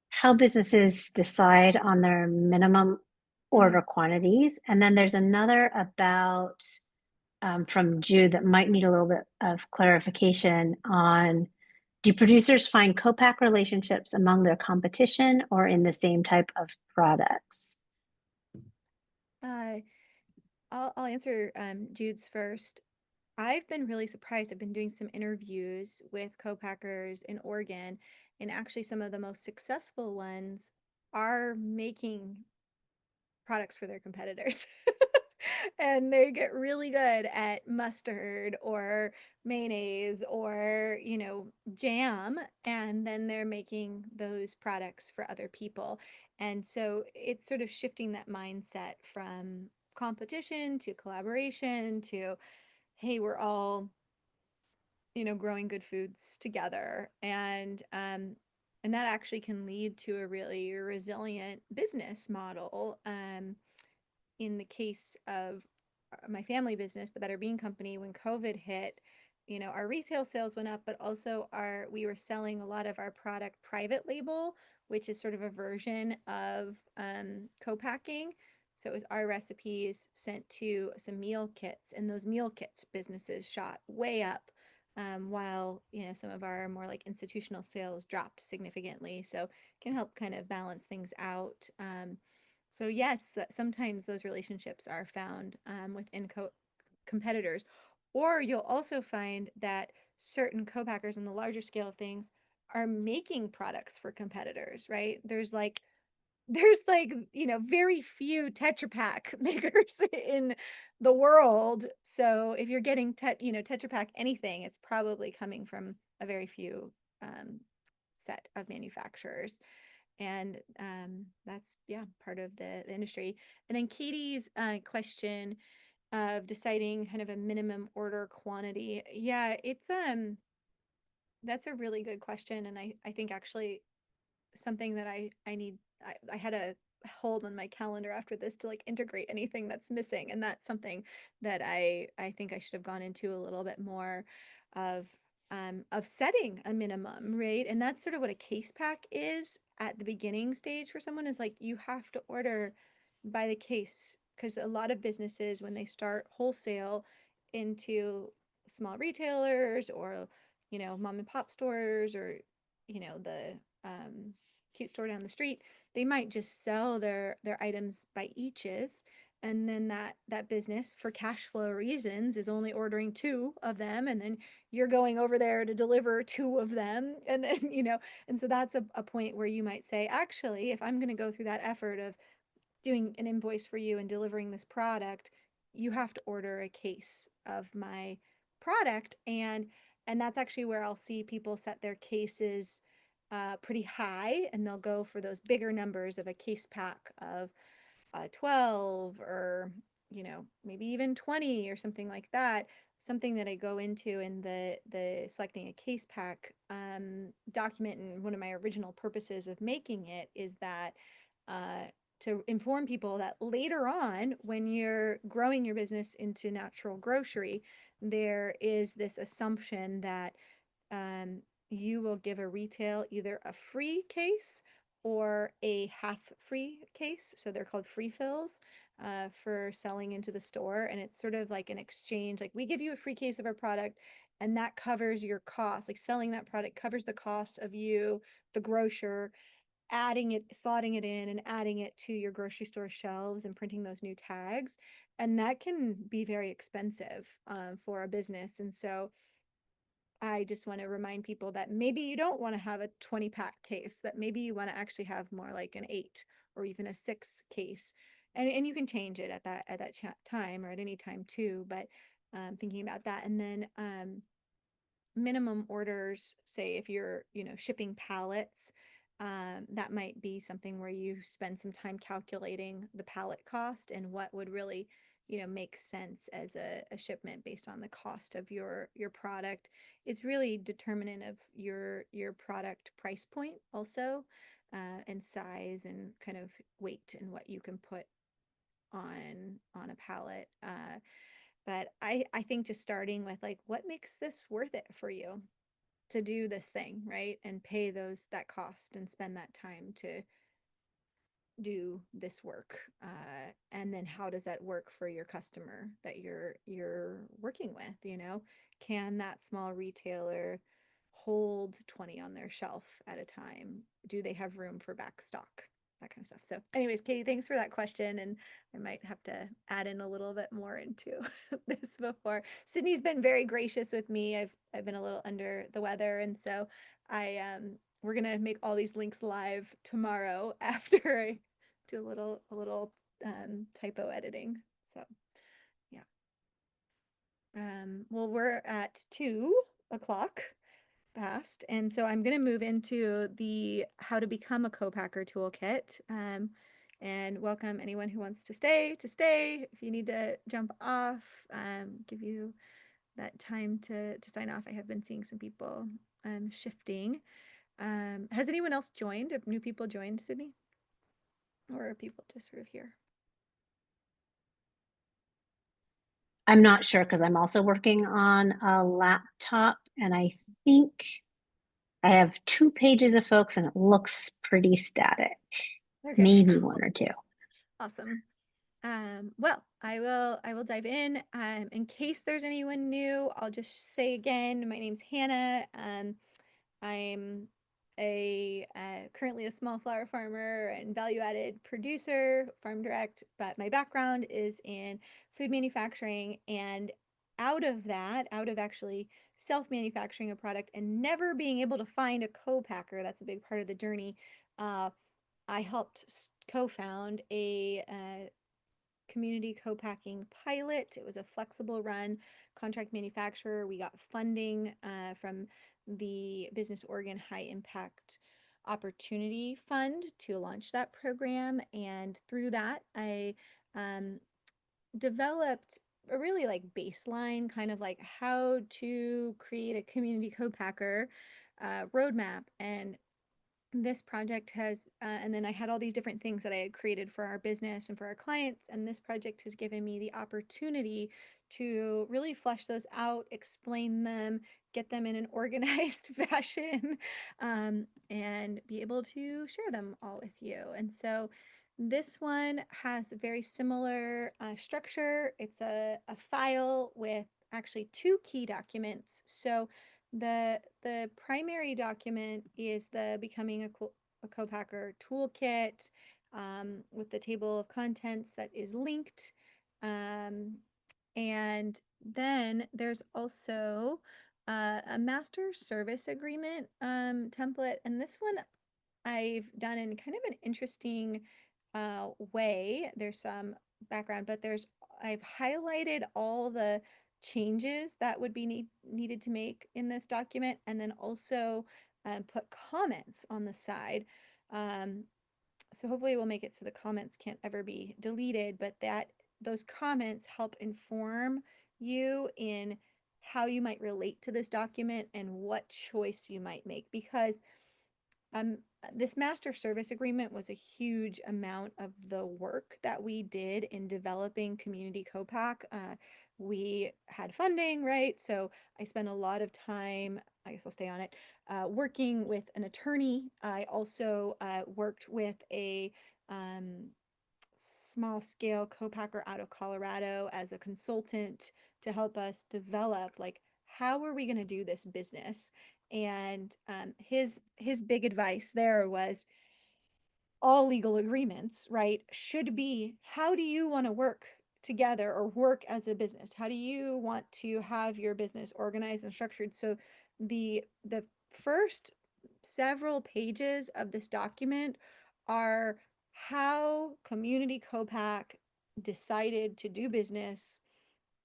how businesses decide on their minimum order quantities. And then there's another about from Jude that might need a little bit of clarification on, do producers find co-pack relationships among their competition or in the same type of products? I'll answer Jude's first. I've been really surprised. I've been doing some interviews with co-packers in Oregon, and actually some of the most successful ones are making products for their competitors. And they get really good at mustard or mayonnaise or, jam, and then they're making those products for other people. And so it's sort of shifting that mindset from competition to collaboration to, hey, we're all, growing good foods together. And that actually can lead to a really resilient business model. In the case of my family business, the Better Bean Company, when COVID hit, our retail sales went up, but also we were selling a lot of our product private label, which is sort of a version of co-packing. So it was our recipes sent to some meal kits, and those meal kits businesses shot way up, while some of our more like institutional sales dropped significantly. So it can help kind of balance things out. So yes, that sometimes those relationships are found within competitors, or you'll also find that certain co-packers on the larger scale of things are making products for competitors, right? There's like very few Tetra Pak makers in the world. So if you're getting Tetra Pak anything, it's probably coming from a very few set of manufacturers. And that's part of the industry. And then Katie's question of deciding kind of a minimum order quantity. Yeah, it's that's a really good question. And I think actually something that I had a hold on my calendar after this to like integrate anything that's missing. And that's something that I think I should have gone into a little bit more of setting a minimum, right? And that's sort of what a case pack is at the beginning stage for someone, is like you have to order by the case, because a lot of businesses, when they start wholesale into small retailers or mom and pop stores, or the cute store down the street, they might just sell their items by eaches, and then that business, for cash flow reasons, is only ordering two of them, and then you're going over there to deliver two of them, and then and so that's a point where you might say, actually, if I'm going to go through that effort of doing an invoice for you and delivering this product, you have to order a case of my product. And that's actually where I'll see people set their cases pretty high, and they'll go for those bigger numbers of a case pack of 12, or maybe even 20 or something like that. Something that I go into in the selecting a case pack document, and one of my original purposes of making it is that to inform people that later on, when you're growing your business into natural grocery, there is this assumption that you will give a retail either a free case or a half free case. So they're called free fills for selling into the store. And it's sort of like an exchange. Like, we give you a free case of our product, and that covers your cost. Like, selling that product covers the cost of you, the grocer, adding it, slotting it in and adding it to your grocery store shelves and printing those new tags. And that can be very expensive for a business. And so I just want to remind people that maybe you don't want to have a 20 pack case, that maybe you want to actually have more like an 8 or even a 6 case. And you can change it at that time, or at any time too. But thinking about that. And then minimum orders, say if you're shipping pallets, that might be something where you spend some time calculating the pallet cost and what would really make sense as a shipment based on the cost of your product. It's really determinant of your product price point also, and size and kind of weight and what you can put on a pallet. But I think just starting with like, what makes this worth it for you to do this thing, right? And pay that cost and spend that time to do this work. And then how does that work for your customer that you're working with? Can that small retailer hold 20 on their shelf at a time? Do they have room for back stock? That kind of stuff. So anyways, Katie, thanks for that question. And I might have to add in a little bit more into this before. Sydney's been very gracious with me. I've been a little under the weather. And so we're gonna make all these links live tomorrow after I do a little typo editing. So yeah. Well, we're at 2 o'clock past, and so I'm going to move into the how to become a co-packer toolkit, and welcome anyone who wants to stay. If you need to jump off, give you that time to sign off. I have been seeing some people shifting. Has anyone else joined? Have new people joined, Sydney? Or are people just sort of here? I'm not sure because I'm also working on a laptop and I think I have 2 pages of folks and it looks pretty static. Okay, Maybe cool. one or two. Awesome. Well, I will dive in. In case there's anyone new, I'll just say again, my name's Hannah. I'm currently a small flower farmer and value-added producer, farm direct, but my background is in food manufacturing, and out of actually self-manufacturing a product and never being able to find a co-packer, that's a big part of the journey. Uh, I helped co-found a community co-packing pilot. It was a flexible run contract manufacturer. We got funding from the Business Oregon High Impact Opportunity Fund to launch that program. And through that, I um, developed a really like baseline kind of like how to create a community co-packer roadmap. And this project has, and then I had all these different things that I had created for our business and for our clients. And this project has given me the opportunity to really flesh those out, explain them, get them in an organized fashion, and be able to share them all with you. And so this one has a very similar structure. It's a file with actually 2 key documents. So the primary document is the becoming a co-packer toolkit with the table of contents that is linked. And then there's also a master service agreement template. And this one I've done in kind of an interesting way. There's some background, but I've highlighted all the changes that would be needed to make in this document, and then also put comments on the side. Um, so hopefully we'll make it so the comments can't ever be deleted, but that those comments help inform you in how you might relate to this document and what choice you might make, because um, this master service agreement was a huge amount of the work that we did in developing Community Co-Pack. We had funding, right? So I spent a lot of time, I guess I'll stay on it, working with an attorney. I also worked with a um, small scale co-packer out of Colorado as a consultant to help us develop like how are we going to do this business. And his big advice there was all legal agreements, right, should be how do you want to work together or work as a business? How do you want to have your business organized and structured? So the first several pages of this document are how Community Co-Pack decided to do business,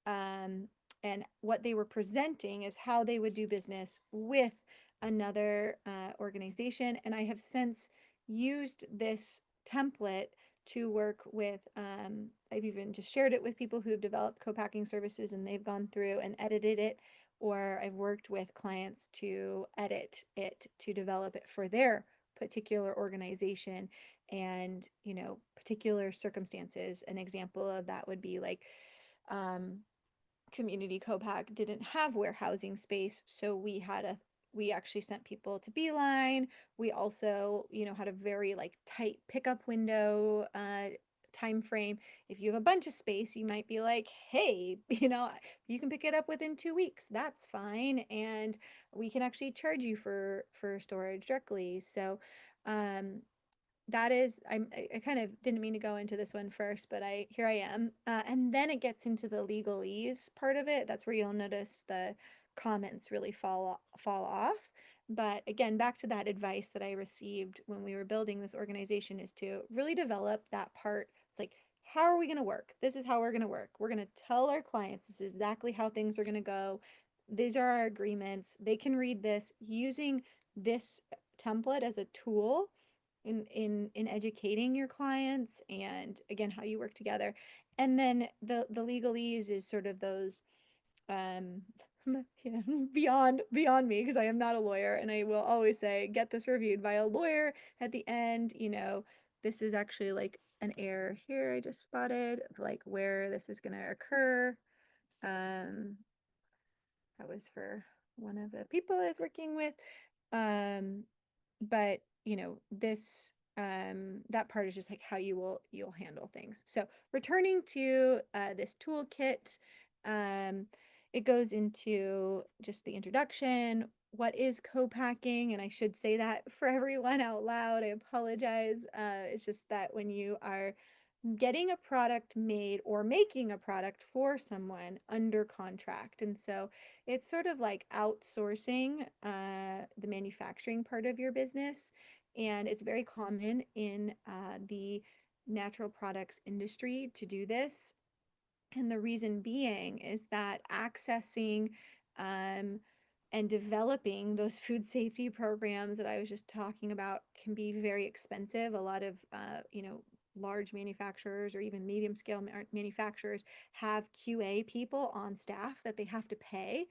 um, and what they were presenting is how they would do business with another organization. And I have since used this template to work with, I've even just shared it with people who have developed co-packing services and they've gone through and edited it, or I've worked with clients to edit it to develop it for their particular organization and, particular circumstances. An example of that would be like, um, Community Co-Pack didn't have warehousing space, so we actually sent people to Beeline. We also, had a very like tight pickup window time frame. If you have a bunch of space, you might be like, hey, you can pick it up within 2 weeks. That's fine, and we can actually charge you for storage directly. So, um, that is I kind of didn't mean to go into this one first, but here I am, and then it gets into the legalese part of it. That's where you'll notice the comments really fall off. But again, back to that advice that I received when we were building this organization is to really develop that part. It's like, how are we going to work? This is how we're going to work. We're going to tell our clients this is exactly how things are going to go. These are our agreements. They can read this using this template as a tool in educating your clients, and again how you work together. And then the legalese is sort of those um beyond me, because I am not a lawyer, and I will always say get this reviewed by a lawyer at the end. This is actually like an error here I just spotted, like where this is going to occur. That was for one of the people I was working with. But you know, this that part is just like how you'll handle things. So returning to this toolkit, um, it goes into just the introduction. What is co-packing? And I should say that for everyone out loud. I apologize. It's just that when you are getting a product made or making a product for someone under contract. And so it's sort of like outsourcing the manufacturing part of your business. And it's very common in the natural products industry to do this. And the reason being is that accessing um, and developing those food safety programs that I was just talking about can be very expensive. A lot of, large manufacturers or even medium scale manufacturers have QA people on staff that they have to pay.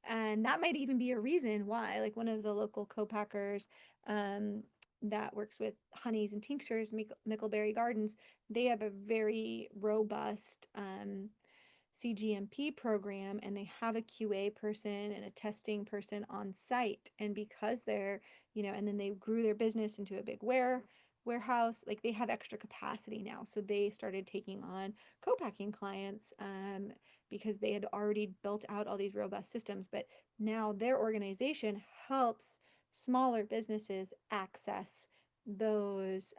And that might even be a reason why, like one of the local co-packers that works with honeys and tinctures, Mickleberry Gardens, they have a very robust CGMP program, and they have a QA person and a testing person on site. And because they're, and then they grew their business into a big warehouse, like they have extra capacity now. So they started taking on co-packing clients because they had already built out all these robust systems. But now their organization helps smaller businesses access those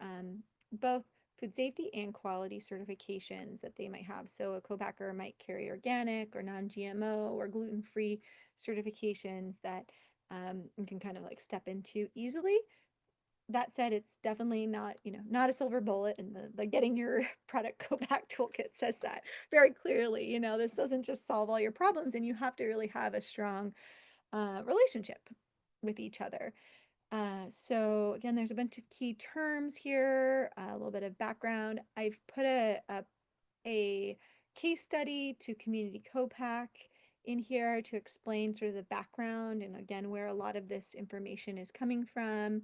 both food safety and quality certifications that they might have. So a co-packer might carry organic or non-GMO or gluten-free certifications that you can kind of like step into easily. That said, it's definitely not, not a silver bullet, and the getting your product co-pack toolkit says that very clearly. This doesn't just solve all your problems, and you have to really have a strong relationship with each other. So again, there's a bunch of key terms here, a little bit of background. I've put a case study to Community Co-pack in here to explain sort of the background and again, where a lot of this information is coming from.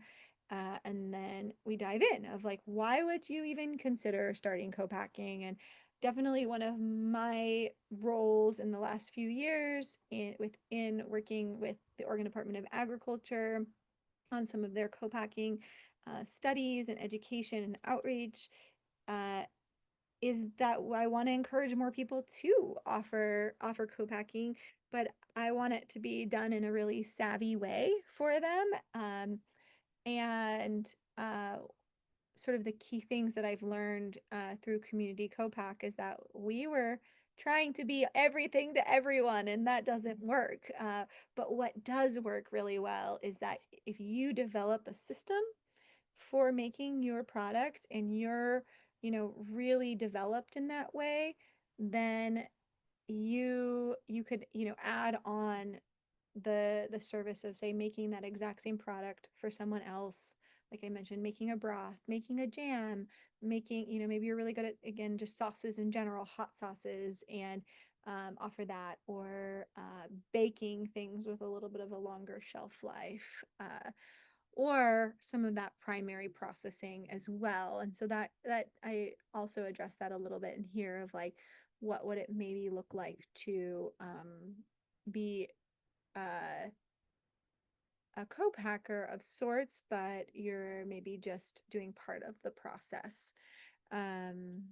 And then we dive in of like, why would you even consider starting co-packing? And definitely one of my roles in the last few years within working with the Oregon Department of Agriculture on some of their co-packing studies and education and outreach uh, is that I want to encourage more people to offer co-packing, but I want it to be done in a really savvy way for them. And sort of the key things that I've learned through Community Co-pack is that we were trying to be everything to everyone, and that doesn't work. But what does work really well is that if you develop a system for making your product and you're, really developed in that way, then you could, add on the service of say making that exact same product for someone else, like I mentioned, making a broth, making a jam, making, maybe you're really good at, again, just sauces in general, hot sauces, and offer that, or baking things with a little bit of a longer shelf life, or some of that primary processing as well. And so that I also address that a little bit in here of like, what would it maybe look like to be uh, a co-packer of sorts, but you're maybe just doing part of the process. Um,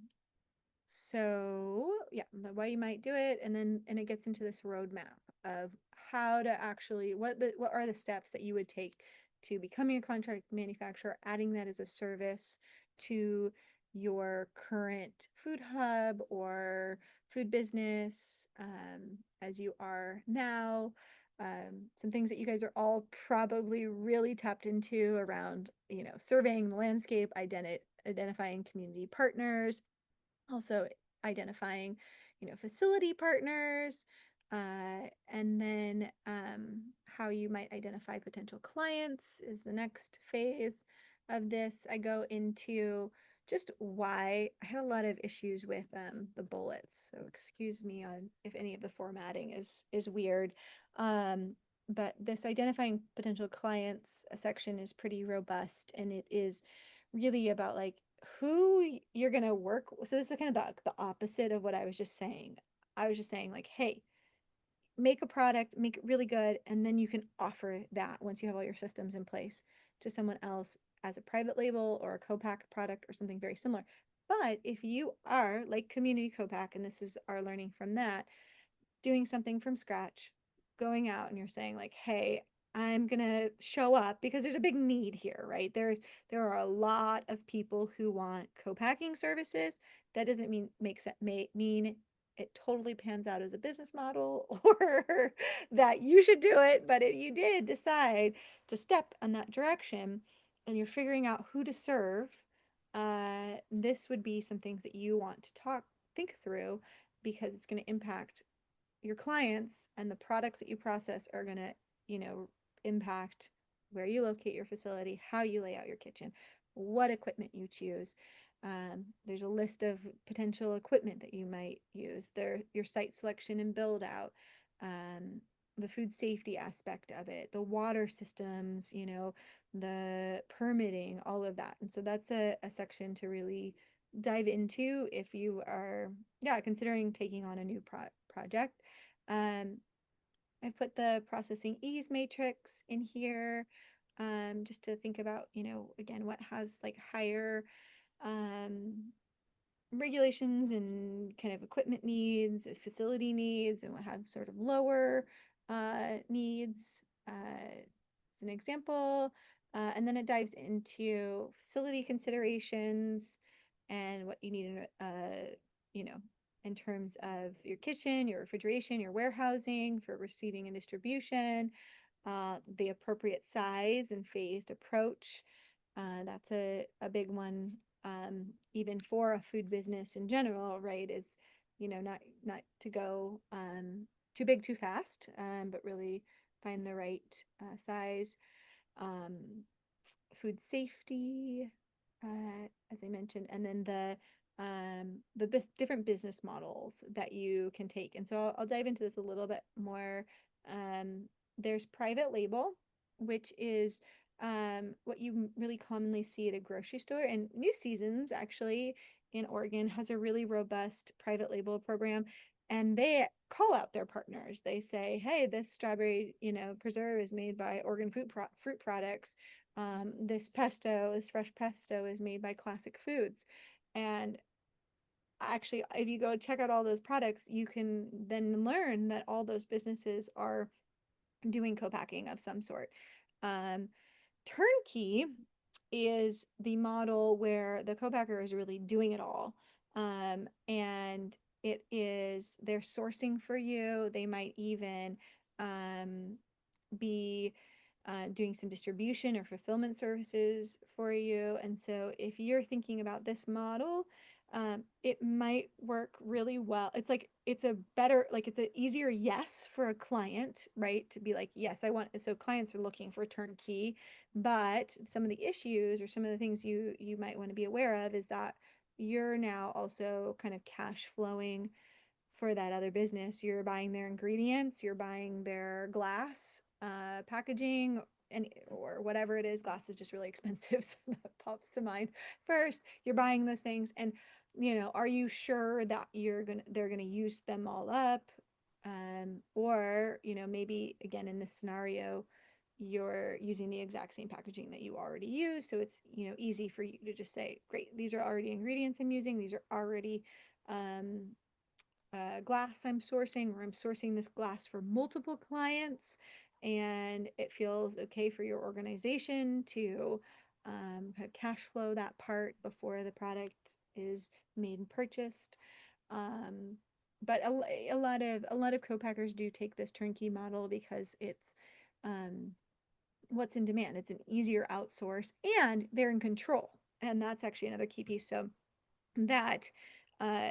so yeah, the way you might do it, and it gets into this roadmap of how to actually what are the steps that you would take to becoming a contract manufacturer, adding that as a service to your current food hub or food business as you are now. Some things that you guys are all probably really tapped into around, surveying the landscape, identifying community partners, also identifying, facility partners, and then how you might identify potential clients is the next phase of this. I go into just why I had a lot of issues with the bullets. So excuse me on if any of the formatting is weird. But this identifying potential clients section is pretty robust, and it is really about like who you're going to work. So this is kind of the opposite of what I was just saying. I was just saying like, hey, make a product, make it really good, and then you can offer that once you have all your systems in place to someone else as a private label or a co-pack product or something very similar. But if you are like Community Co-pack, and this is our learning from that, doing something from scratch, going out and you're saying like, hey, I'm gonna show up because there's a big need here, right? There are a lot of people who want co-packing services. That doesn't mean makes it may mean it totally pans out as a business model or that you should do it. But if you did decide to step in that direction and you're figuring out who to serve, this would be some things that you want to think through because it's going to impact your clients, and the products that you process are going to, you know, impact where you locate your facility, how you lay out your kitchen, what equipment you choose. There's a list of potential equipment that you might use, your site selection and build out, the food safety aspect of it, the water systems, you know, the permitting, all of that. And so that's a section to really dive into if you are, yeah, considering taking on a new project. Um, I put the processing ease matrix in here, just to think about, you know, again, what has like higher um, regulations and kind of equipment needs, facility needs, and what have sort of lower needs, as an example. And then it dives into facility considerations and what you need in, you know, in terms of your kitchen, your refrigeration, your warehousing for receiving and distribution, the appropriate size and phased approach. That's a big one, even for a food business in general, right? Is, you know, not to go too big too fast, but really find the right size. Um, Food safety, as I mentioned, and then the different business models that you can take. And so I'll dive into this a little bit more. There's private label, which is what you really commonly see at a grocery store. And New Seasons, actually, in Oregon, has a really robust private label program. And they call out their partners. They say, hey, this strawberry, you know, preserve is made by Oregon fruit products. This pesto, this fresh pesto is made by Classic Foods. And actually, if you go check out all those products, you can then learn that all those businesses are doing co-packing of some sort. Um, Turnkey is the model where the co-packer is really doing it all. And they're sourcing for you. They might even be doing some distribution or fulfillment services for you. And so if you're thinking about this model, it might work really well. It's like, it's an easier yes for a client, right? To be like, yes, I want, so clients are looking for turnkey, but some of the issues or some of the things you might want to be aware of is that you're now also kind of cash flowing for that other business. You're buying their ingredients, you're buying their glass, packaging, and or whatever it is. Glass is just really expensive, so that pops to mind first. You're buying those things, and you know, are you sure that they're gonna use them all up? Or, you know, maybe again in this scenario, you're using the exact same packaging that you already use, so it's, you know, easy for you to just say, great, these are already ingredients I'm using, these are already um, glass I'm sourcing, or I'm sourcing this glass for multiple clients, and it feels okay for your organization to kind of cash flow that part before the product is made and purchased. Um, but a lot of co-packers do take this turnkey model because it's um, what's in demand. It's an easier outsource, and they're in control, and that's actually another key piece. So that uh,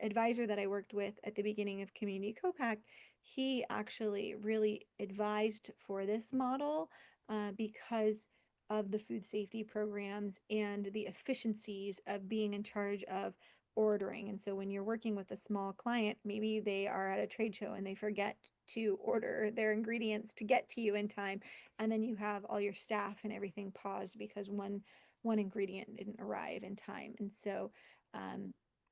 advisor that I worked with at the beginning of Community Co-pack, he actually really advised for this model because of the food safety programs and the efficiencies of being in charge of ordering. And so when you're working with a small client, maybe they are at a trade show and they forget to order their ingredients to get to you in time, and then you have all your staff and everything paused because one ingredient didn't arrive in time. And so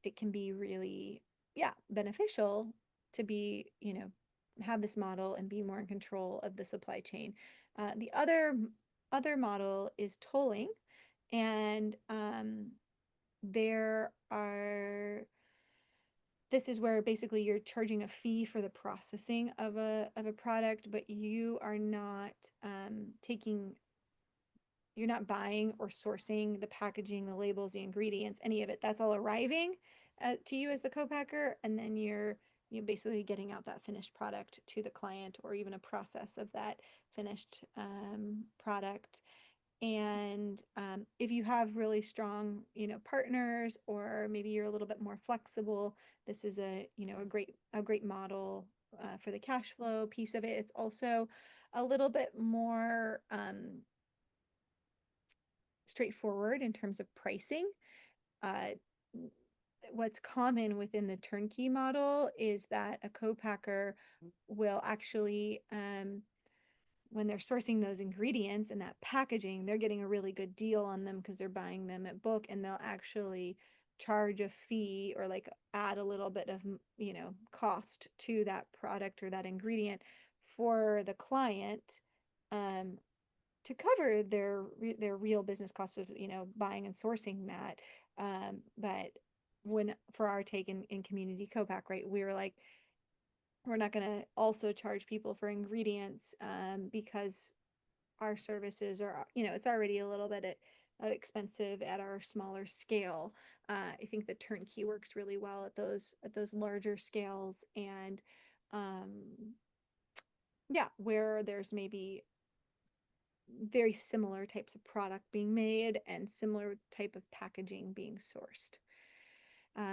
it can be really yeah, beneficial to be, have this model and be more in control of the supply chain. The other model is tolling, and there are this is where basically you're charging a fee for the processing of a product, but you are not taking you're not buying or sourcing the packaging, the labels, the ingredients, any of it. That's all arriving to you as the co-packer, and then you're basically getting out that finished product to the client, or even a process of that finished product. And if you have really strong, partners, or maybe you're a little bit more flexible, this is a great model for the cash flow piece of it. It's also a little bit more straightforward in terms of pricing. Uh, what's common within the turnkey model is that a co-packer will actually, when they're sourcing those ingredients and that packaging, they're getting a really good deal on them because they're buying them at bulk, and they'll actually charge a fee or like add a little bit of, cost to that product or that ingredient for the client, um, to cover their real business costs of, buying and sourcing that. But when for our take in community co-pack, right, we were like, we're not going to also charge people for ingredients, because our services are, it's already a little bit expensive at our smaller scale. I think the turnkey works really well at those larger scales, and yeah, where there's maybe very similar types of product being made and similar type of packaging being sourced.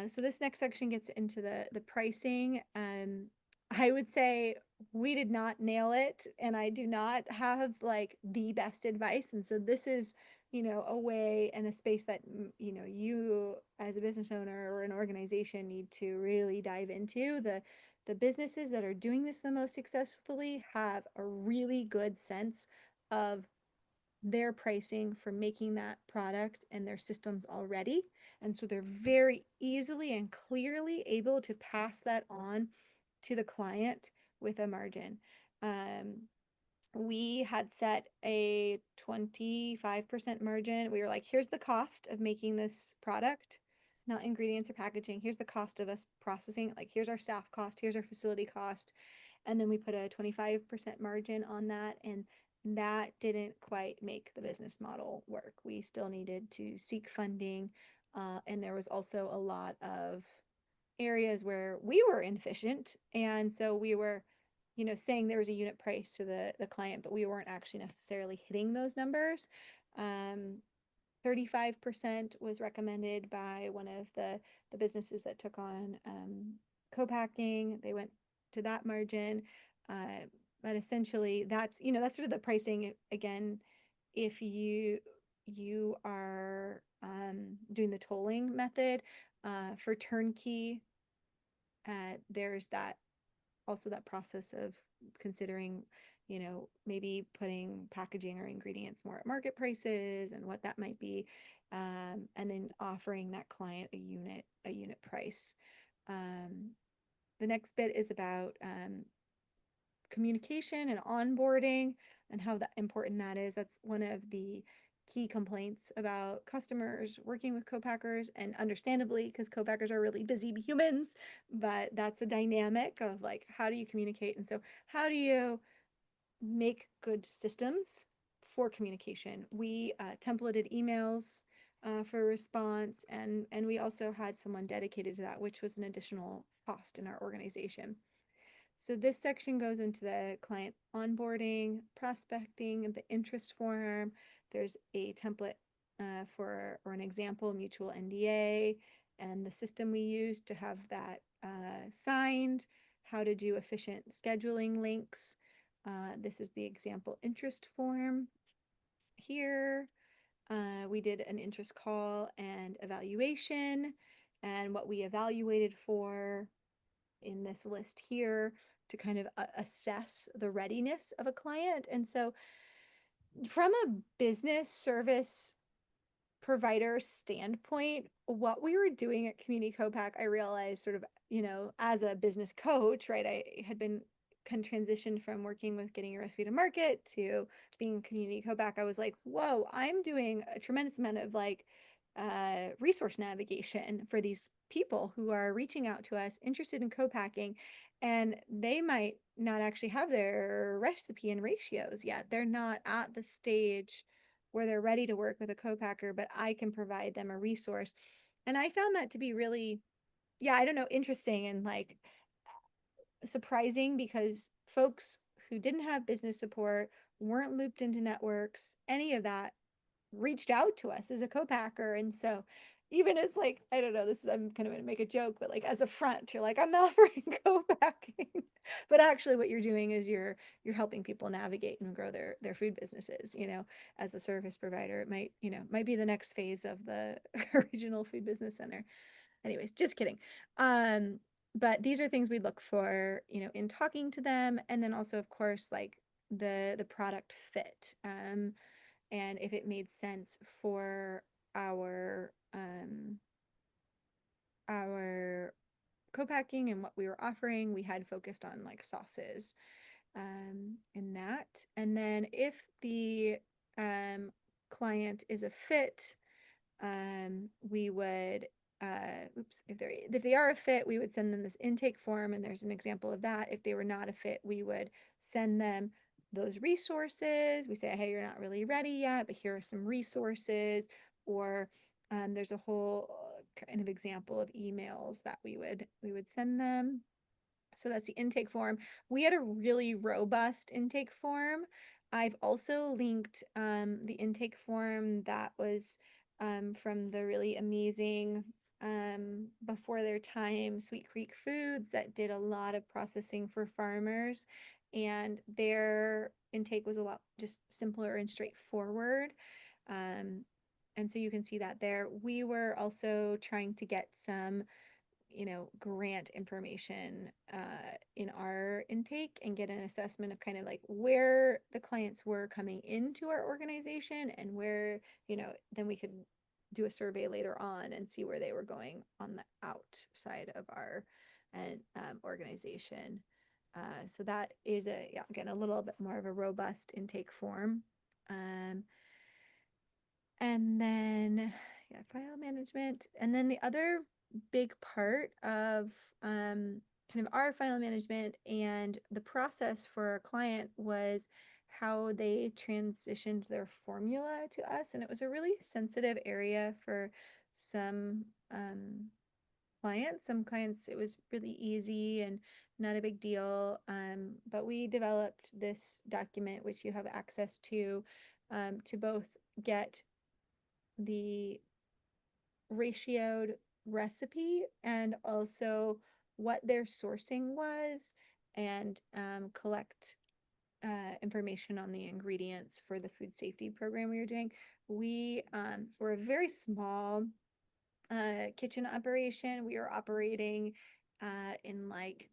So this next section gets into the pricing. I would say we did not nail it, and I do not have like the best advice. And so this is, a way and a space that, you as a business owner or an organization need to really dive into. The businesses that are doing this the most successfully have a really good sense of their pricing for making that product and their systems already. And so they're very easily and clearly able to pass that on to the client with a margin. We had set a 25% margin. We were like, here's the cost of making this product, not ingredients or packaging. Here's the cost of us processing. Like, here's our staff cost, here's our facility cost. And then we put a 25% margin on that. And that didn't quite make the business model work. We still needed to seek funding. And there was also a lot of areas where we were inefficient. And so we were, saying there was a unit price to the client, but we weren't actually necessarily hitting those numbers. 35% was recommended by one of the businesses that took on co-packing. They went to that margin. But essentially that's sort of the pricing. Again, if you are doing the tolling method, for turnkey, there's also that process of considering, maybe putting packaging or ingredients more at market prices and what that might be, and then offering that client a unit price. The next bit is about communication and onboarding and how important that is. That's one of the key complaints about customers working with co-packers, and understandably, because co-packers are really busy humans, but that's a dynamic of like, how do you communicate? And so how do you make good systems for communication? We templated emails for response, and we also had someone dedicated to that, which was an additional cost in our organization. So this section goes into the client onboarding, prospecting, the interest form. There's a template for, or an example mutual NDA, and the system we use to have that signed, how to do efficient scheduling links. This is the example interest form here. We did an interest call and evaluation, and what we evaluated for in this list here to kind of assess the readiness of a client. And so from a business service provider standpoint, what we were doing at Community Co-Pack, I realized sort of, as a business coach, right? I had been kind of transitioned from working with Getting Your Recipe to Market to being Community Co-Pack. I was like, whoa, I'm doing a tremendous amount of like resource navigation for these people who are reaching out to us interested in co-packing, and they might not actually have their recipe and ratios yet. They're not at the stage where they're ready to work with a co-packer, but I can provide them a resource. And I found that to be really, yeah, I don't know, interesting and like surprising, because folks who didn't have business support, weren't looped into networks, any of that, reached out to us as a co-packer. And so even as like, I don't know, this is, I'm kind of gonna make a joke, but like as a front, you're like, I'm offering co-packing. But actually what you're doing is you're helping people navigate and grow their food businesses, as a service provider. It might be the next phase of the regional food business center. Anyways, just kidding. But these are things we look for, in talking to them. And then also, of course, like the product fit. And if it made sense for our co-packing and what we were offering. We had focused on like sauces, in that. And then if the client is a fit, we would if they are a fit, we would send them this intake form, and there's an example of that. If they were not a fit, we would send them those resources. We say, hey, you're not really ready yet, but here are some resources. Or there's a whole kind of example of emails that we would send them. So that's the intake form. We had a really robust intake form. I've also linked the intake form that was from the really amazing before their time Sweet Creek Foods, that did a lot of processing for farmers, and their intake was a lot just simpler and straightforward. And so you can see that there. We were also trying to get some grant information in our intake, and get an assessment of kind of like where the clients were coming into our organization, and where, then we could do a survey later on and see where they were going on the outside of our organization. So that is again, a little bit more of a robust intake form. And then, yeah, file management. And then the other big part of kind of our file management and the process for our client was how they transitioned their formula to us. And it was a really sensitive area for some clients. Some clients, it was really easy and not a big deal. But we developed this document, which you have access to both get the ratioed recipe and also what their sourcing was, and collect information on the ingredients for the food safety program we were doing. We were a very small kitchen operation. We were operating in like,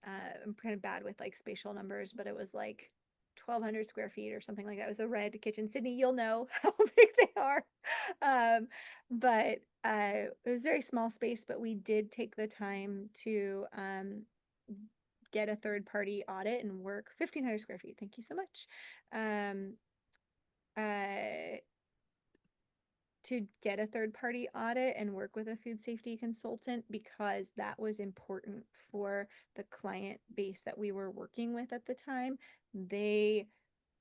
I'm kind of bad with like spatial numbers, but it was like 1,200 square feet or something like that. It was a red kitchen. Sydney, you'll know how big they are. But it was a very small space, but we did take the time to get a third party audit and work 1,500 square feet. Thank you so much. To get a third party audit and work with a food safety consultant, because that was important for the client base that we were working with at the time. They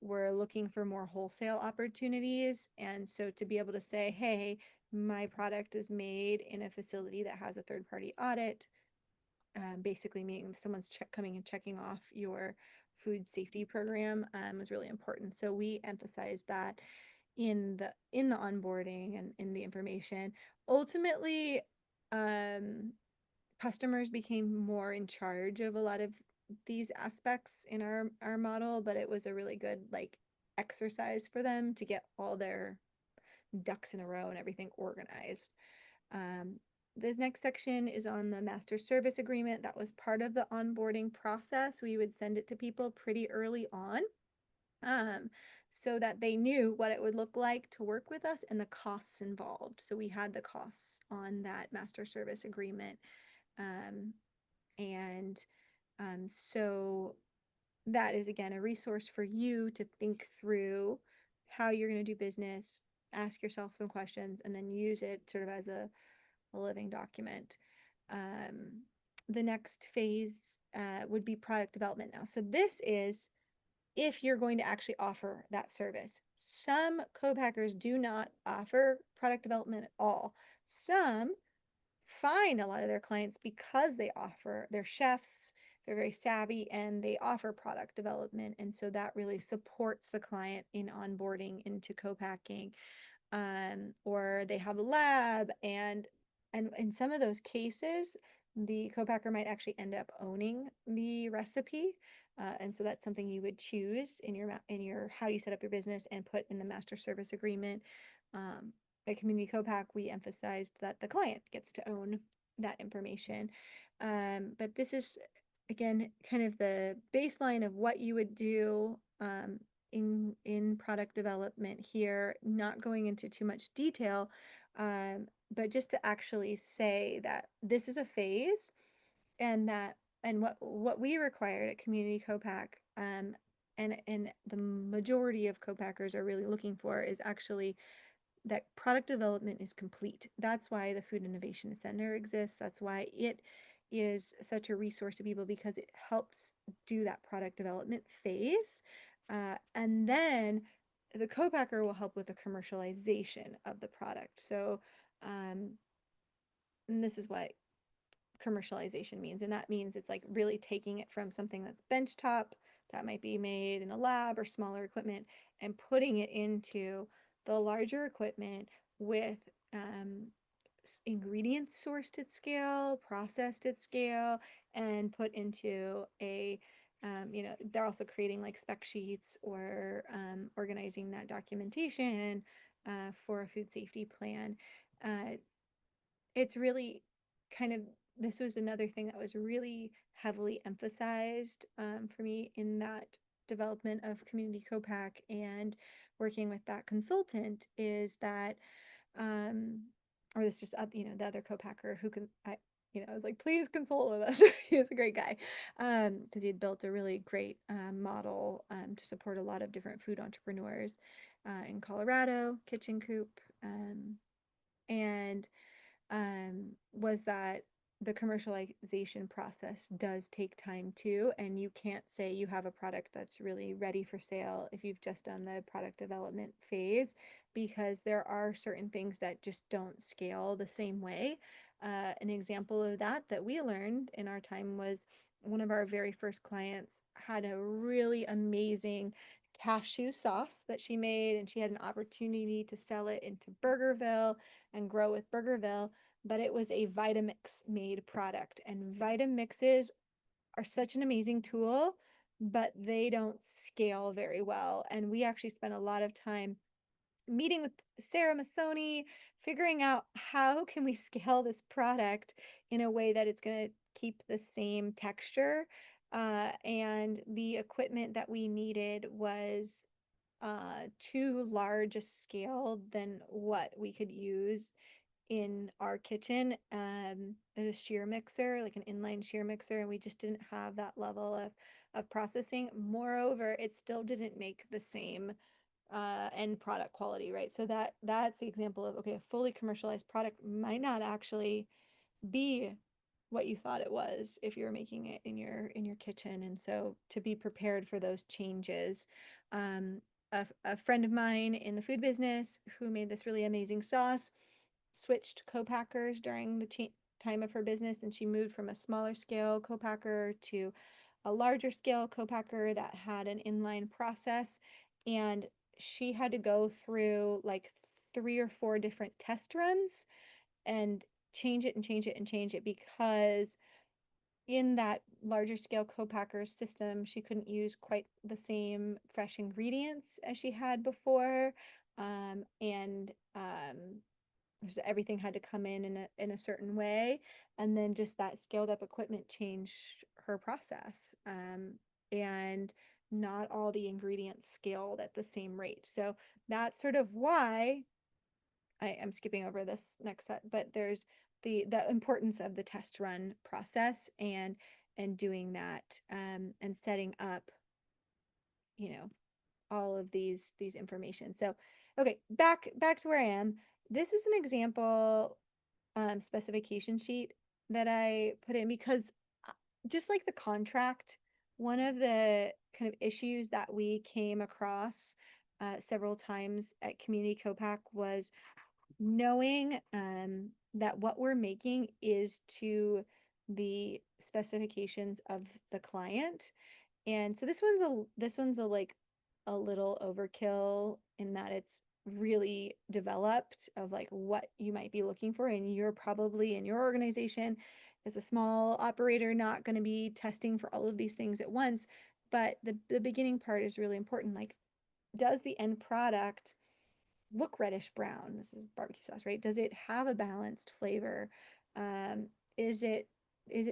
were looking for more wholesale opportunities. And so to be able to say, hey, my product is made in a facility that has a third party audit, basically meaning someone's coming and checking off your food safety program, was really important. So we emphasized that in the onboarding and in the information. Ultimately, customers became more in charge of a lot of these aspects in our model, but it was a really good like exercise for them to get all their ducks in a row and everything organized. The next section is on the master service agreement. That was part of the onboarding process. We would send it to people pretty early on. so that they knew what it would look like to work with us and the costs involved. So we had the costs on that master service agreement. Um, and so that is, again, a resource for you to think through how you're going to do business, ask yourself some questions, and then use it sort of as a living document. The next phase would be product development now. So this is if you're going to actually offer that service. Some co-packers do not offer product development at all. Some find a lot of their clients because they offer, their chefs, they're very savvy and they offer product development. And so that really supports the client in onboarding into co-packing. Or they have a lab, and in some of those cases, the co-packer might actually end up owning the recipe. And so that's something you would choose in your how you set up your business and put in the master service agreement. At Community Co-Pack, we emphasized that the client gets to own that information. But this is, again, kind of the baseline of what you would do in product development here, not going into too much detail, but just to actually say that this is a phase, and that and what we required at Community Co-Pack, and the majority of co-packers are really looking for, is actually that product development is complete. That's why the Food Innovation Center exists. That's why it is such a resource to people, because it helps do that product development phase. And then the co-packer will help with the commercialization of the product. So, and this is what commercialization means. And that means it's like really taking it from something that's benchtop that might be made in a lab or smaller equipment, and putting it into the larger equipment with ingredients sourced at scale, processed at scale, and put into a they're also creating like spec sheets, or organizing that documentation for a food safety plan. It's really kind of, this was another thing that was really heavily emphasized for me in that development of Community Co-Pack and working with that consultant, is that or this just the other co-packer who I was like, please consult with us. He's a great guy, because he had built a really great model to support a lot of different food entrepreneurs in Colorado, Kitchen Coop, and was that the commercialization process does take time too, and you can't say you have a product that's really ready for sale if you've just done the product development phase, because there are certain things that just don't scale the same way. An example of that we learned in our time was one of our very first clients had a really amazing cashew sauce that she made, and she had an opportunity to sell it into Burgerville and grow with Burgerville, but it was a Vitamix made product. And Vitamixes are such an amazing tool, but they don't scale very well. And we actually spent a lot of time meeting with Sarah Masoni, figuring out how can we scale this product in a way that it's going to keep the same texture. And the equipment that we needed was too large a scale than what we could use in our kitchen. There's a shear mixer, like an inline shear mixer, and we just didn't have that level of processing. Moreover, it still didn't make the same end product quality, right? So that's the example of, okay, a fully commercialized product might not actually be what you thought it was if you were making it in your kitchen. And so to be prepared for those changes. A friend of mine in the food business who made this really amazing sauce switched co-packers during the time of her business, and she moved from a smaller scale co-packer to a larger scale co-packer that had an inline process, and she had to go through like 3 or 4 different test runs and change it and change it and change it, because in that larger scale co-packer system, she couldn't use quite the same fresh ingredients as she had before. And everything had to come in a certain way. And then just that scaled up equipment changed her process. And not all the ingredients scaled at the same rate. So that's sort of why I am skipping over this next set, but there's the importance of the test run process and doing that and setting up, you know, all of these information. So okay, back to where I am. This is an example specification sheet that I put in because just like the contract, one of the kind of issues that we came across several times at Community Copac was knowing that what we're making is to the specifications of the client. And so this one's a like a little overkill in that it's really developed of like what you might be looking for, and you're probably in your organization as a small operator not going to be testing for all of these things at once. But the beginning part is really important. Like, does the end product look reddish brown? This is barbecue sauce, right? Does it have a balanced flavor? Um, is it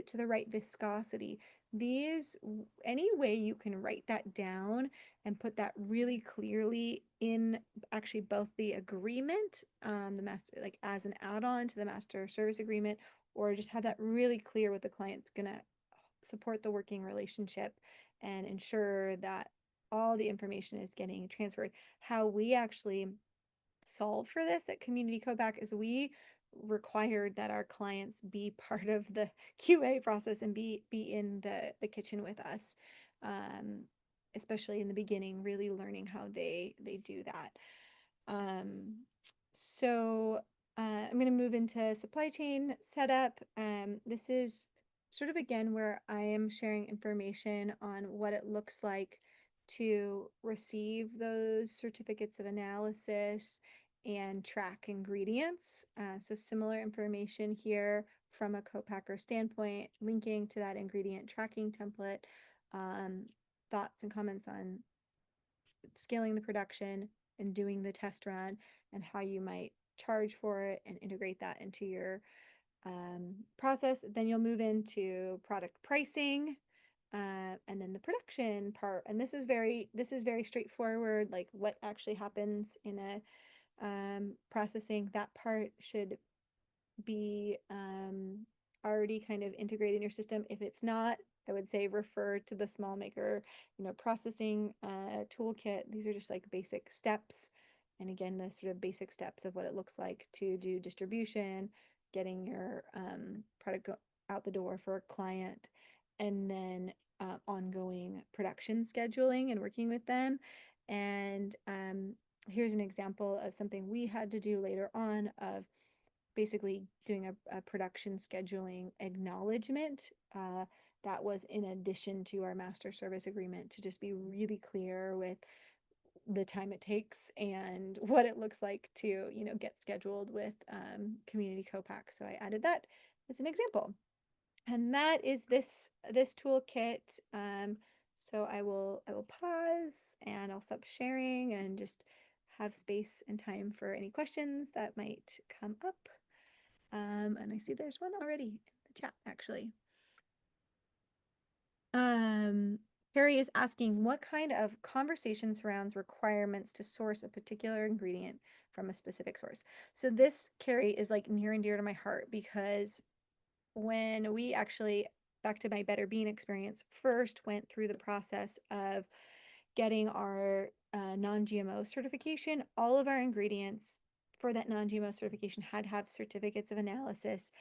to the right viscosity? Any way you can write that down and put that really clearly in actually both the agreement, the master, like as an add-on to the master service agreement, or just have that really clear what the client's gonna support the working relationship and ensure that all the information is getting transferred. How we actually solve for this at Community Copac is we required that our clients be part of the QA process and be in the kitchen with us, especially in the beginning, really learning how they do that. Um, so I'm going to move into supply chain setup. This is sort of again where I am sharing information on what it looks like to receive those certificates of analysis and track ingredients. So similar information here from a co-packer standpoint, linking to that ingredient tracking template, thoughts and comments on scaling the production and doing the test run and how you might charge for it and integrate that into your process. Then you'll move into product pricing, and then the production part. And this is very straightforward. Like what actually happens in a processing, that part should be already kind of integrated in your system. If it's not, I would say refer to the SmallMaker, processing toolkit. These are just like basic steps. And again, the sort of basic steps of what it looks like to do distribution, getting your product out the door for a client, and then ongoing production scheduling and working with them. And here's an example of something we had to do later on of basically doing a production scheduling acknowledgement that was in addition to our master service agreement, to just be really clear with the time it takes and what it looks like to get scheduled with Community Copac. So I added that as an example, and that is this toolkit. So I will pause and I'll stop sharing and just have space and time for any questions that might come up. And I see there's one already in the chat, actually. Harry is asking, what kind of conversation surrounds requirements to source a particular ingredient from a specific source? So this, Carrie, is like near and dear to my heart, because when we actually, back to my Better Bean experience, first went through the process of getting our non-GMO certification, all of our ingredients for that non-GMO certification had to have certificates of analysis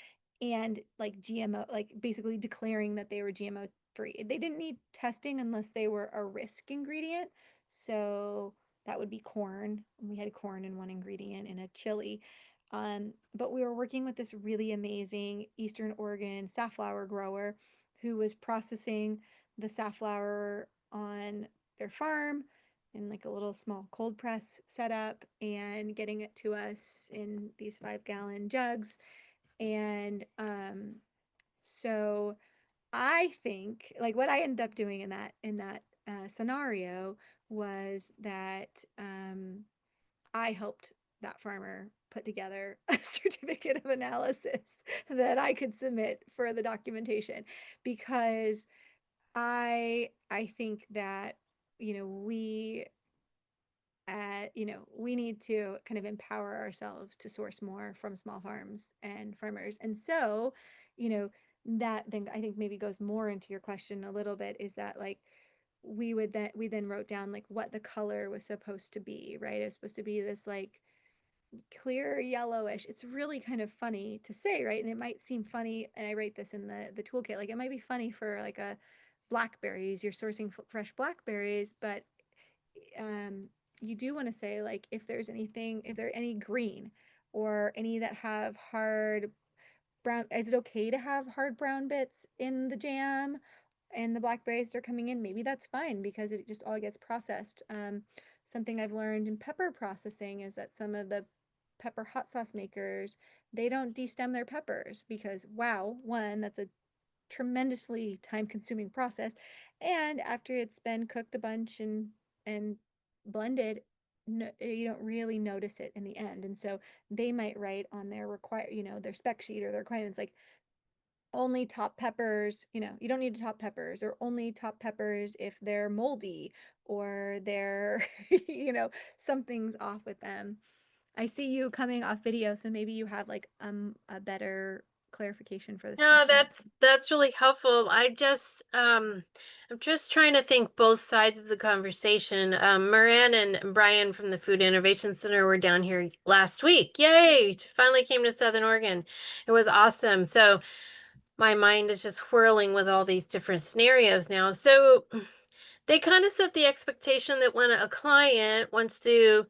and like GMO, like basically declaring that they were GMO free. They didn't need testing unless they were a risk ingredient. So that would be corn. We had corn in one ingredient in a chili. But we were working with this really amazing Eastern Oregon safflower grower who was processing the safflower on their farm in like a little small cold press setup and getting it to us in these 5-gallon jugs. And so I think like what I ended up doing in that scenario was that I helped that farmer put together a certificate of analysis that I could submit for the documentation, because I think that we we need to kind of empower ourselves to source more from small farms and farmers. And so, that then I think maybe goes more into your question a little bit, is that like we then wrote down like what the color was supposed to be, right? It's supposed to be this like clear yellowish. It's really kind of funny to say, right? And it might seem funny, and I write this in the toolkit, like it might be funny for like a blackberries, you're sourcing fresh blackberries, but um, you do want to say like if there are any green or any that have hard brown, is it okay to have hard brown bits in the jam and the blackberries that are coming in? Maybe that's fine because it just all gets processed. Something I've learned in pepper processing is that some of the pepper hot sauce makers, they don't destem their peppers because, wow, one, that's a tremendously time consuming process, and after it's been cooked a bunch and blended, no, you don't really notice it in the end. And so they might write on their their spec sheet or their requirements like only top peppers, you don't need to top peppers, or only top peppers if they're moldy or they're something's off with them. I see you coming off video, so maybe you have like a better clarification for this No, question. that's really helpful. I'm just trying to think both sides of the conversation. Moran and Brian from the Food Innovation Center were down here last week. Yay! Finally came to Southern Oregon. It was awesome. So my mind is just whirling with all these different scenarios now. So they kind of set the expectation that when a client wants to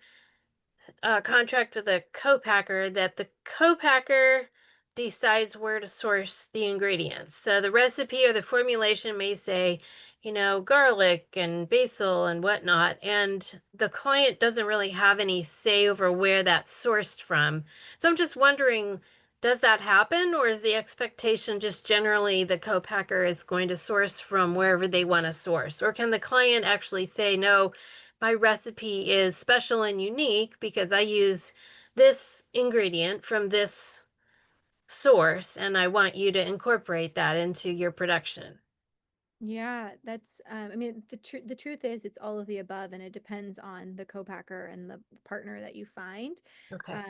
contract with a co-packer, that the co-packer decides where to source the ingredients. So the recipe or the formulation may say, garlic and basil and whatnot, and the client doesn't really have any say over where that's sourced from. So I'm just wondering, does that happen, or is the expectation just generally the co-packer is going to source from wherever they want to source? Or can the client actually say, no, my recipe is special and unique because I use this ingredient from this source, and I want you to incorporate that into your production? Yeah, that's I mean the truth is it's all of the above, and it depends on the co-packer and the partner that you find. Okay.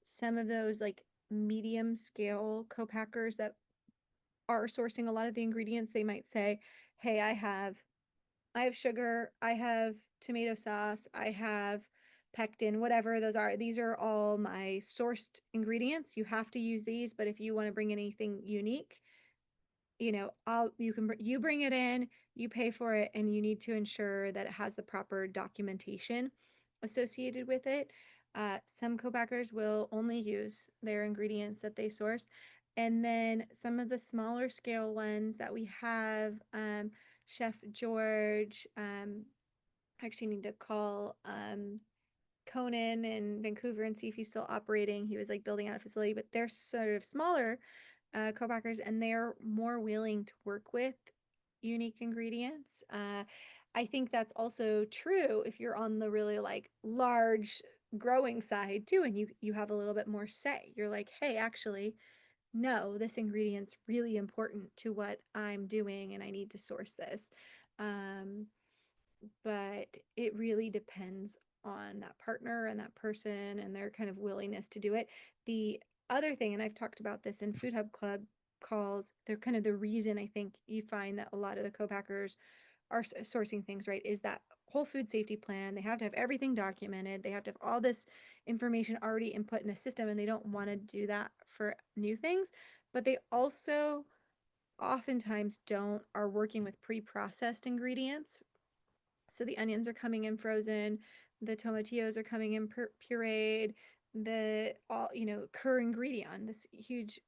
Some of those like medium scale co-packers that are sourcing a lot of the ingredients, they might say, "Hey, I have sugar, I have tomato sauce, I have pectin, whatever those are. These are all my sourced ingredients. You have to use these, but if you want to bring anything unique, you bring it in, you pay for it, and you need to ensure that it has the proper documentation associated with it." Some co-packers will only use their ingredients that they source. And then some of the smaller scale ones that we have, Chef George, I actually need to call Conan in Vancouver and see if he's still operating. He was like building out a facility, but they're sort of smaller co-packers, and they're more willing to work with unique ingredients. I think that's also true if you're on the really like large growing side too, and you have a little bit more say. You're like, hey, actually, no, this ingredient's really important to what I'm doing, and I need to source this. Um, but it really depends on that partner and that person and their kind of willingness to do it. The other thing, and I've talked about this in Food Hub Club calls, they're kind of the reason I think you find that a lot of the co-packers are sourcing things, right, is that whole food safety plan. They have to have everything documented. They have to have all this information already input in a system, and they don't want to do that for new things. But they also oftentimes don't are working with pre-processed ingredients. So the onions are coming in frozen, the tomatillos are coming in pureed, the all Cur Ingredient, this huge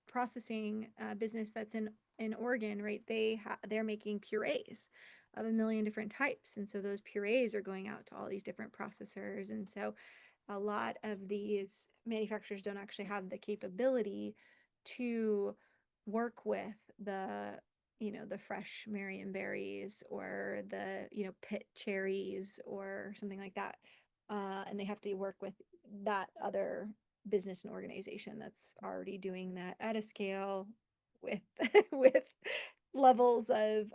processing business that's in Oregon, right? They're making purees of a million different types, and so those purees are going out to all these different processors. And so a lot of these manufacturers don't actually have the capability to work with the fresh Marionberries or the pit cherries or something like that, and they have to work with that other business and organization that's already doing that at a scale with with levels of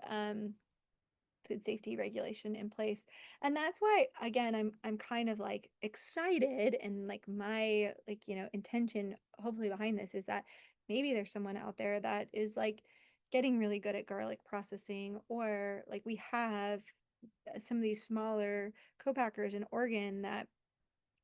food safety regulation in place. And that's why, again, I'm kind of like excited, and like my like, intention hopefully behind this is that maybe there's someone out there that is like getting really good at garlic processing, or like we have some of these smaller co-packers in Oregon that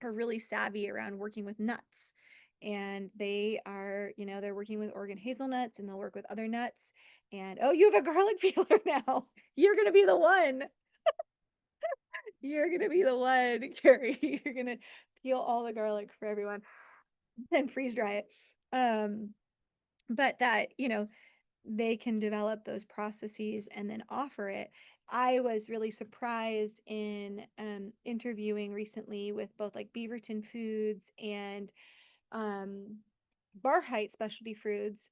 are really savvy around working with nuts. And they are, they're working with Oregon hazelnuts, and they'll work with other nuts. And oh, you have a garlic peeler now. You're going to be the one. You're going to be the one, Carrie. You're going to peel all the garlic for everyone and freeze dry it. But that, they can develop those processes and then offer it. I was really surprised in interviewing recently with both like Beaverton Foods and Barhite Specialty Foods.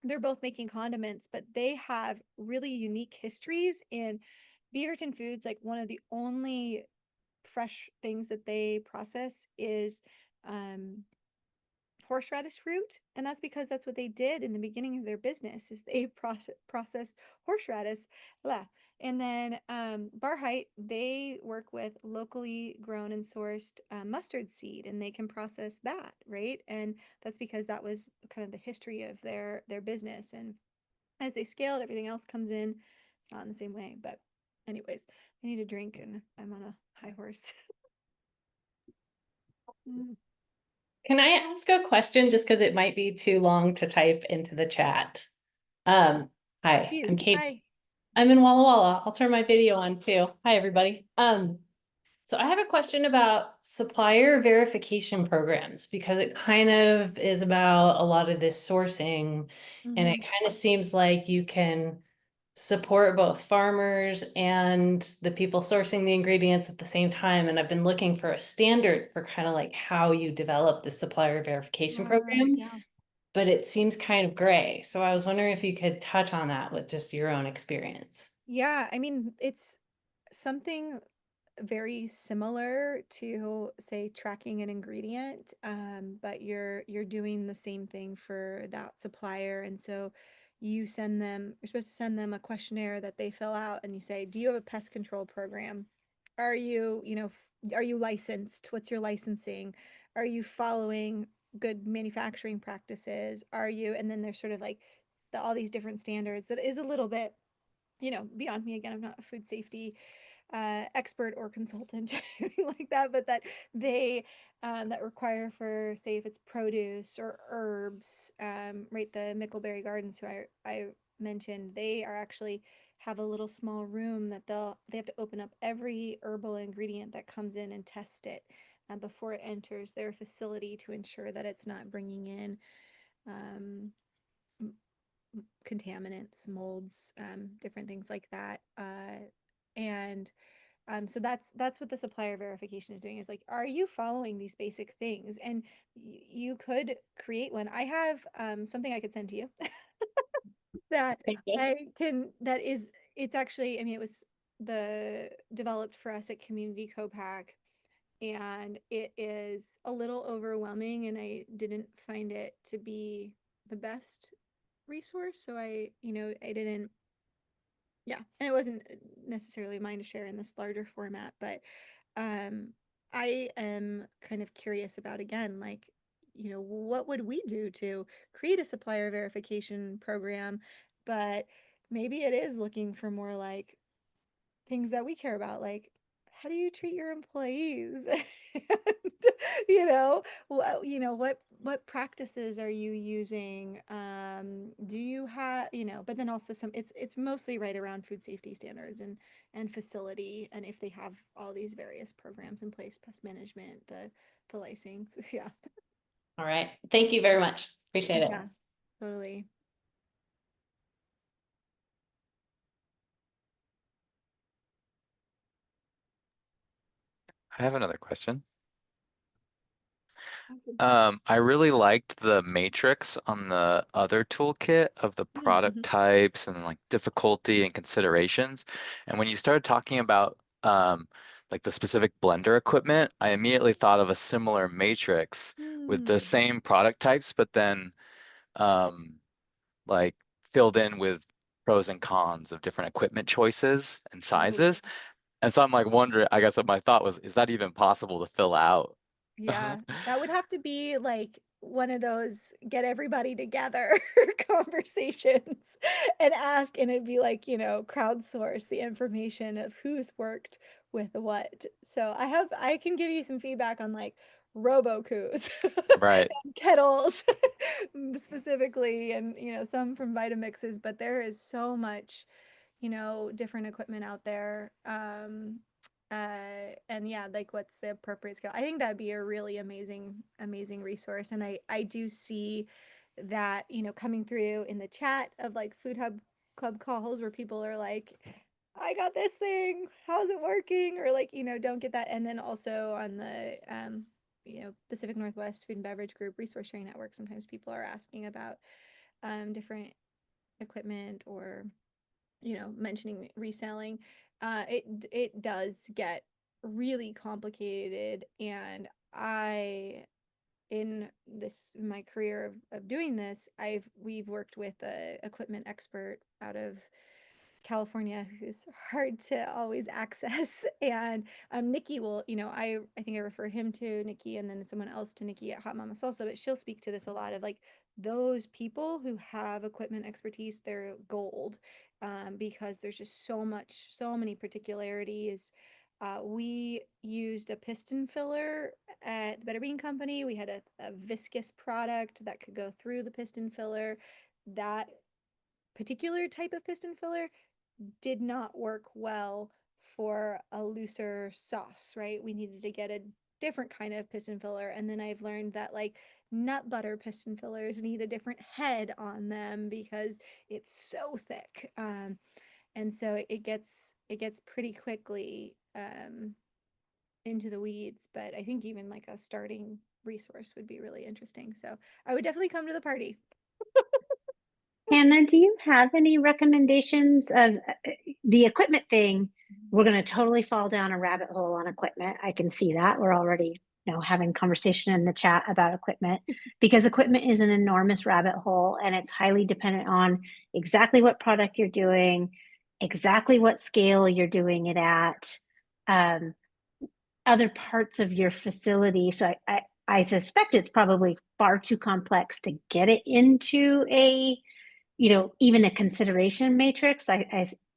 They're both making condiments, but they have really unique histories. In Beaverton Foods, like one of the only fresh things that they process is horseradish root, and that's because that's what they did in the beginning of their business, is they processed horseradish. Blah. And then Barhite, they work with locally grown and sourced mustard seed, and they can process that, right? And that's because that was kind of the history of their business. And as they scaled, everything else comes in, not in the same way. But anyways, I need a drink, and I'm on a high horse. Can I ask a question just because it might be too long to type into the chat? Hi, Please, I'm Kate. hi. I'm in Walla Walla. I'll turn my video on too. Hi, everybody. So I have a question about supplier verification programs, because it kind of is about a lot of this sourcing, and it kind of seems like you can support both farmers and the people sourcing the ingredients at the same time. And I've been looking for a standard for kind of like how you develop the supplier verification program, Yeah. but it seems kind of gray. So I was wondering if you could touch on that with just your own experience. Yeah, I mean, it's something very similar to, say, tracking an ingredient, but you're doing the same thing for that supplier. And so you're supposed to send them a questionnaire that they fill out, and you say, do you have a pest control program? Are you, are you licensed? What's your licensing? Are you following good manufacturing practices? Are you, and then there's sort of like all these different standards that is a little bit, beyond me. Again, I'm not a food safety expert or consultant, anything like that, but that they that require for, say, if it's produce or herbs, right? The Mickleberry Gardens, who I mentioned, they are actually have a little small room that they have to open up every herbal ingredient that comes in and test it before it enters their facility, to ensure that it's not bringing in um, contaminants, molds, different things like that. And so that's what the supplier verification is doing, is like, are you following these basic things? And you could create one. I have something I could send to you that Thank you. it's actually, I mean, it was developed for us at Community Co-Pack, and it is a little overwhelming, and I didn't find it to be the best resource. So I didn't, yeah, and it wasn't necessarily mine to share in this larger format, but I am kind of curious about, again, like, what would we do to create a supplier verification program? But maybe it is looking for more like things that we care about, like, how do you treat your employees? And, what practices are you using? Do you have, but then also it's mostly right around food safety standards and facility, and if they have all these various programs in place, pest management, the licensing. Yeah. All right. Thank you very much. Appreciate it. Yeah, totally. I have another question. Awesome. I really liked the matrix on the other toolkit of the product Mhm. types and like difficulty and considerations. And when you started talking about like the specific blender equipment, I immediately thought of a similar matrix with the Mm. same product types, but then like filled in with pros and cons of different equipment choices and Ooh. sizes. And so I'm like wondering, I guess what my thought was, is that even possible to fill out? Yeah, that would have to be like one of those get everybody together conversations and ask, and it'd be like, crowdsource the information of who's worked with what. So I can give you some feedback on like Robocoos Right. and kettles specifically, and some from Vitamixes, but there is so much, different equipment out there. And yeah, like what's the appropriate scale? I think that'd be a really amazing resource. And I do see that, coming through in the chat of like Food Hub Club calls where people are like, I got this thing, how's it working? Or like, don't get that. And then also on the Pacific Northwest Food and Beverage Group Resource Sharing Network, sometimes people are asking about different equipment or mentioning reselling. It does get really complicated, and in my career of doing this, we've worked with a equipment expert out of California who's hard to always access. And Nikki will, I think I referred him to Nikki and then someone else to Nikki at Hot Mama Salsa, but she'll speak to this a lot of like those people who have equipment expertise, they're gold, because there's just so many particularities. We used a piston filler at the Better Bean Company. We had a viscous product that could go through the piston filler. That particular type of piston filler did not work well for a looser sauce, right? We needed to get a different kind of piston filler. And then I've learned that like nut butter piston fillers need a different head on them because it's so thick. And so it gets pretty quickly into the weeds. But I think even like a starting resource would be really interesting. So I would definitely come to the party. Hannah, do you have any recommendations of the equipment thing? We're going to totally fall down a rabbit hole on equipment. I can see that. We're already, having conversation in the chat about equipment because equipment is an enormous rabbit hole and it's highly dependent on exactly what product you're doing, exactly what scale you're doing it at, other parts of your facility. So I suspect it's probably far too complex to get it into a even a consideration matrix.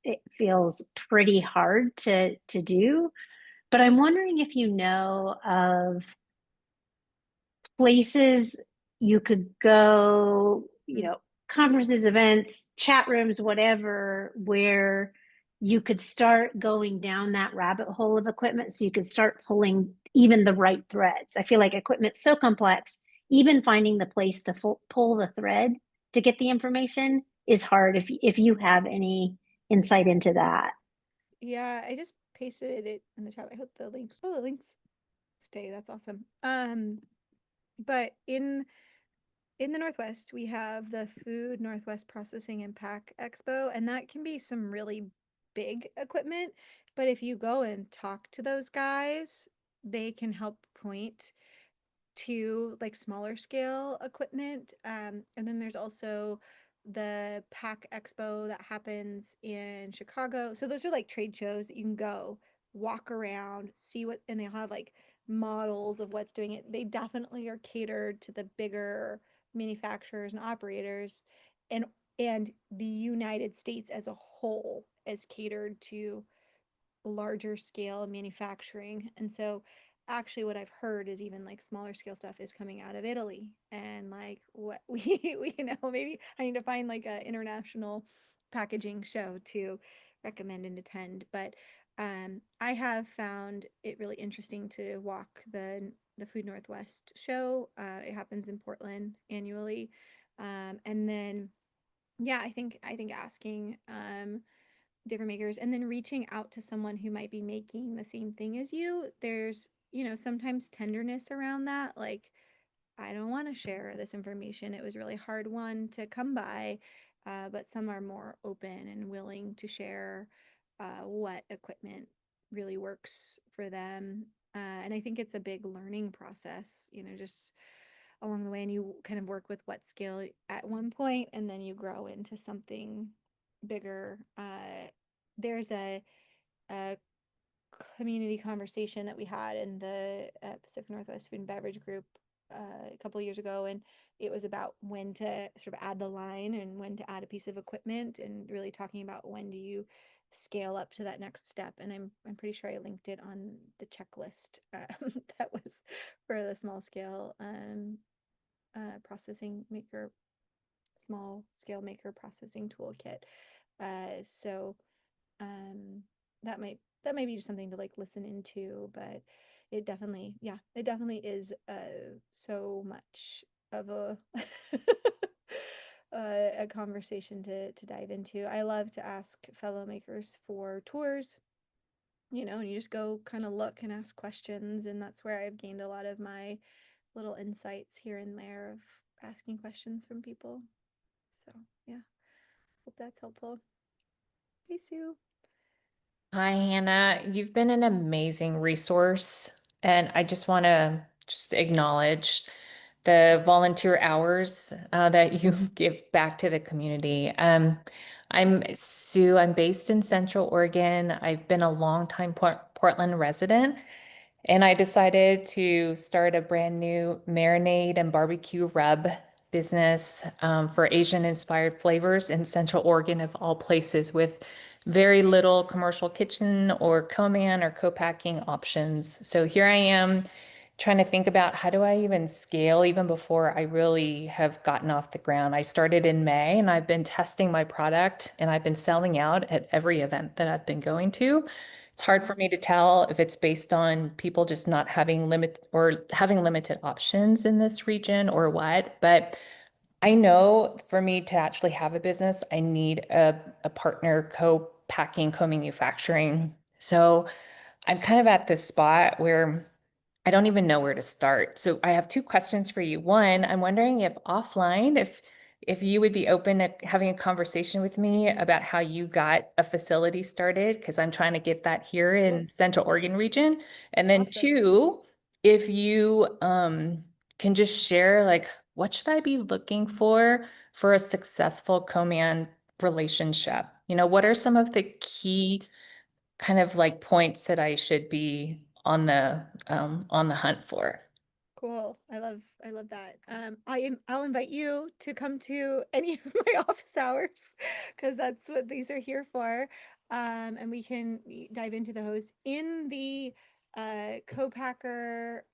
It feels pretty hard to do, but I'm wondering if you know of places you could go, conferences, events, chat rooms, whatever, where you could start going down that rabbit hole of equipment so you could start pulling even the right threads. I feel like equipment's so complex, even finding the place to pull the thread to get the information is hard if you have any insight into that. Yeah, I just pasted it in the chat. I hope the links stay. That's awesome. But in the Northwest, we have the Food Northwest Processing and Pack Expo, and that can be some really big equipment. But if you go and talk to those guys, they can help point to like smaller scale equipment. And then there's also the Pack Expo that happens in Chicago. So those are like trade shows that you can go walk around, see what, and they'll have like models of what's doing it. They definitely are catered to the bigger manufacturers and operators, and the United States as a whole is catered to larger scale manufacturing. And so actually what I've heard is even like smaller scale stuff is coming out of Italy, and like what we maybe I need to find like a international packaging show to recommend and attend. But I have found it really interesting to walk the Food Northwest show. It happens in Portland annually. And then yeah, I think asking different makers and then reaching out to someone who might be making the same thing as you, there's sometimes tenderness around that, like I don't want to share this information, it was really hard one to come by, but some are more open and willing to share what equipment really works for them. And I think it's a big learning process, just along the way, and you kind of work with what scale at one point and then you grow into something bigger, there's a community conversation that we had in the Pacific Northwest Food and Beverage Group a couple of years ago, and it was about when to sort of add the line and when to add a piece of equipment, and really talking about when do you scale up to that next step. And I'm pretty sure I linked it on the checklist that was for the small scale processing maker, small scale maker processing toolkit. So that might be just something to like listen into, but it definitely, yeah, it definitely is so much of a a conversation to dive into. I love to ask fellow makers for tours, you know, and you just go kind of look and ask questions, and that's where I've gained a lot of my little insights here and there of asking questions from people. So yeah, hope that's helpful. Hey, Sue. Hi, Hannah. You've been an amazing resource, and I just want to just acknowledge the volunteer hours that you give back to the community. I'm Sue. I'm based in Central Oregon. I've been a longtime Portland resident, and I decided to start a brand new marinade and barbecue rub business for Asian-inspired flavors in Central Oregon, of all places, with very little commercial kitchen or co-man or co-packing options. So here I am trying to think about how do I even scale even before I really have gotten off the ground. I started in May and I've been testing my product and I've been selling out at every event that I've been going to. It's hard for me to tell if it's based on people just not having limited options in this region or what, but I know for me to actually have a business, I need a partner co-packing, co-manufacturing. So I'm kind of at this spot where I don't even know where to start. So I have two questions for you. One, I'm wondering if offline, if you would be open to having a conversation with me about how you got a facility started, because I'm trying to get that here in Central Oregon region. And then Awesome. two, if you can just share like what should I be looking for a successful co-man relationship? You know, what are some of the key kind of like points that I should be on the hunt for? Cool. I love that. I'll invite you to come to any of my office hours because that's what these are here for. And we can dive into the hose in the co-packer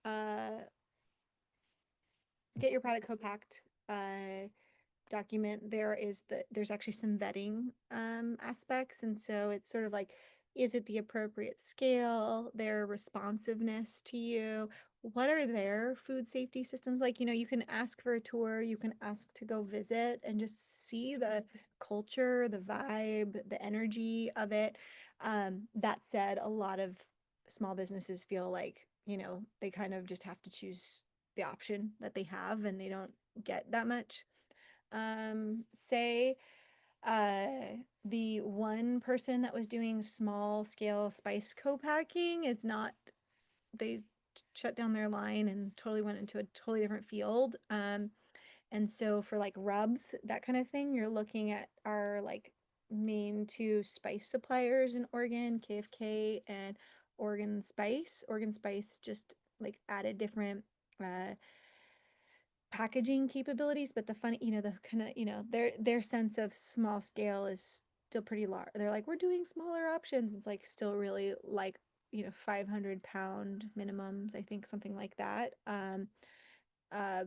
get your product co-packed document. There's actually some vetting aspects, and so it's sort of like, is it the appropriate scale, their responsiveness to you, what are their food safety systems like? You know, you can ask for a tour, you can ask to go visit and just see the culture, the vibe, the energy of it. That said, a lot of small businesses feel like, you know, they kind of just have to choose the option that they have and they don't get that much say the one person that was doing small scale spice co-packing is not, they shut down their line and totally went into a totally different field. And so for like rubs, that kind of thing, you're looking at our like main two spice suppliers in Oregon, KFK and Oregon Spice. Oregon Spice just like added different packaging capabilities, but the funny, you know, the kind of, you know, their sense of small scale is still pretty large. They're like, we're doing smaller options. It's like still really like, you know, 500-pound minimums, I think, something like that. Uh,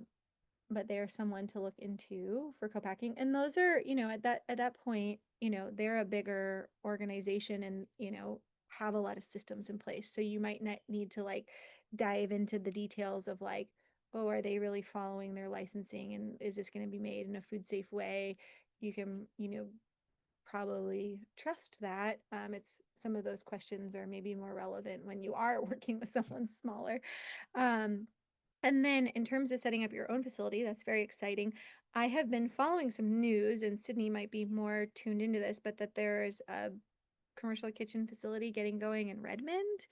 but they're someone to look into for co-packing. And those are, you know, at that point, you know, they're a bigger organization and, you know, have a lot of systems in place. So you might need to like dive into the details of like, oh, are they really following their licensing and is this going to be made in a food safe way? You can, you know, probably trust that. It's some of those questions are maybe more relevant when you are working with someone smaller. And then in terms of setting up your own facility, that's very exciting. I have been following some news, and Sydney might be more tuned into this, but that there is a commercial kitchen facility getting going in Redmond.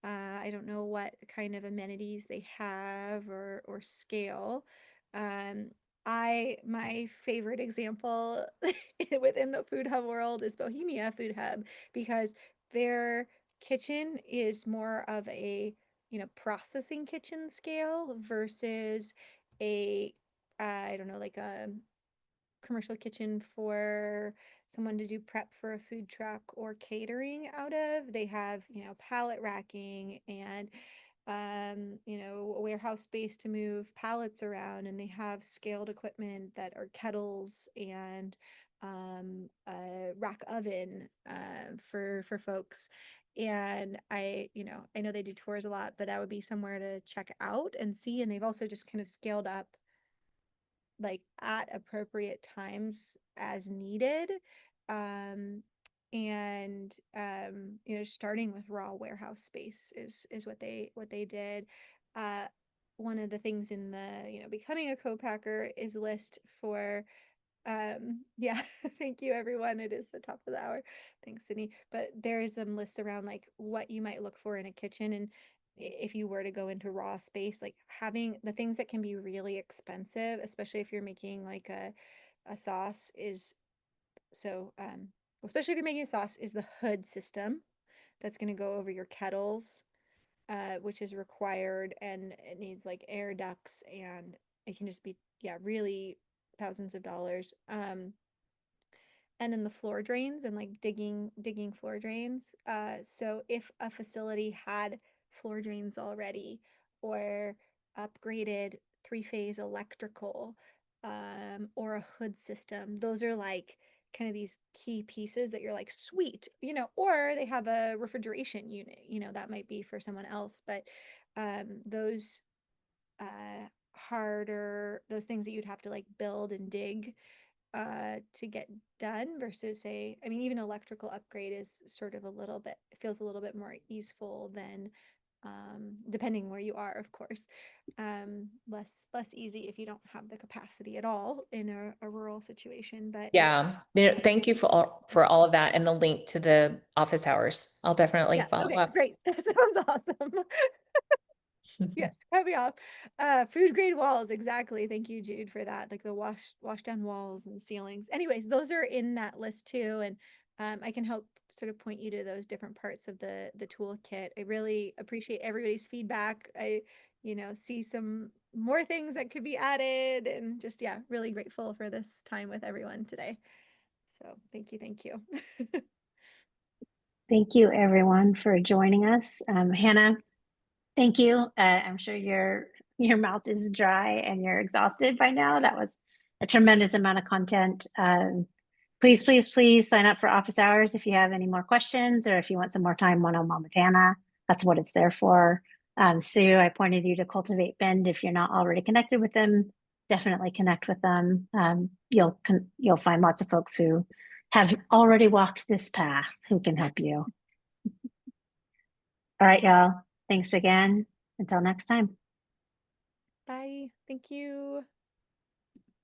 I don't know what kind of amenities they have or scale. my favorite example within the Food Hub world is Bohemia Food Hub, because their kitchen is more of a, processing kitchen scale versus a, I don't know, like a commercial kitchen for someone to do prep for a food truck or catering out of. They have, pallet racking and a warehouse space to move pallets around, and they have scaled equipment that are kettles and a rack oven for folks. And I know they do tours a lot, but that would be somewhere to check out and see. And they've also just kind of scaled up like at appropriate times as needed. Starting with raw warehouse space is what they did. One of the things in the, becoming a co-packer is list for yeah, thank you everyone. It is the top of the hour. Thanks, Sydney. But there is some lists around like what you might look for in a kitchen, and if you were to go into raw space, like having the things that can be really expensive, especially if you're making like a sauce, is so especially if you're making a sauce, is the hood system that's going to go over your kettles, which is required, and it needs like air ducts, and it can just be, yeah, really thousands of dollars. And then the floor drains and like digging floor drains. So if a facility had floor drains already, or upgraded three-phase electrical, or a hood system, those are like kind of these key pieces that you're like, sweet, or they have a refrigeration unit, that might be for someone else. But those those things that you'd have to like build and dig to get done, versus say, I mean, even electrical upgrade is sort of it feels a little bit more easeful than, depending where you are, of course, less easy if you don't have the capacity at all in a rural situation. But Yeah, thank you for all of that and the link to the office hours. I'll definitely yeah, follow okay, up. great. That sounds awesome. Yes, cut me off. Food grade walls, exactly. Thank you, Jude, for that. Like the wash down walls and ceilings. Anyways, those are in that list too, and I can help sort of point you to those different parts of the toolkit. I really appreciate everybody's feedback. I, see some more things that could be added, and just, yeah, really grateful for this time with everyone today. So thank you, thank you. Thank you everyone for joining us. Hannah, thank you. I'm sure your mouth is dry and you're exhausted by now. That was a tremendous amount of content. Please, please, please sign up for office hours if you have any more questions, or if you want some more time one-on-one with Hannah. That's what it's there for. Sue, I pointed you to Cultivate Bend. If you're not already connected with them, definitely connect with them. You'll find lots of folks who have already walked this path who can help you. All right, y'all. Thanks again. Until next time. Bye. Thank you.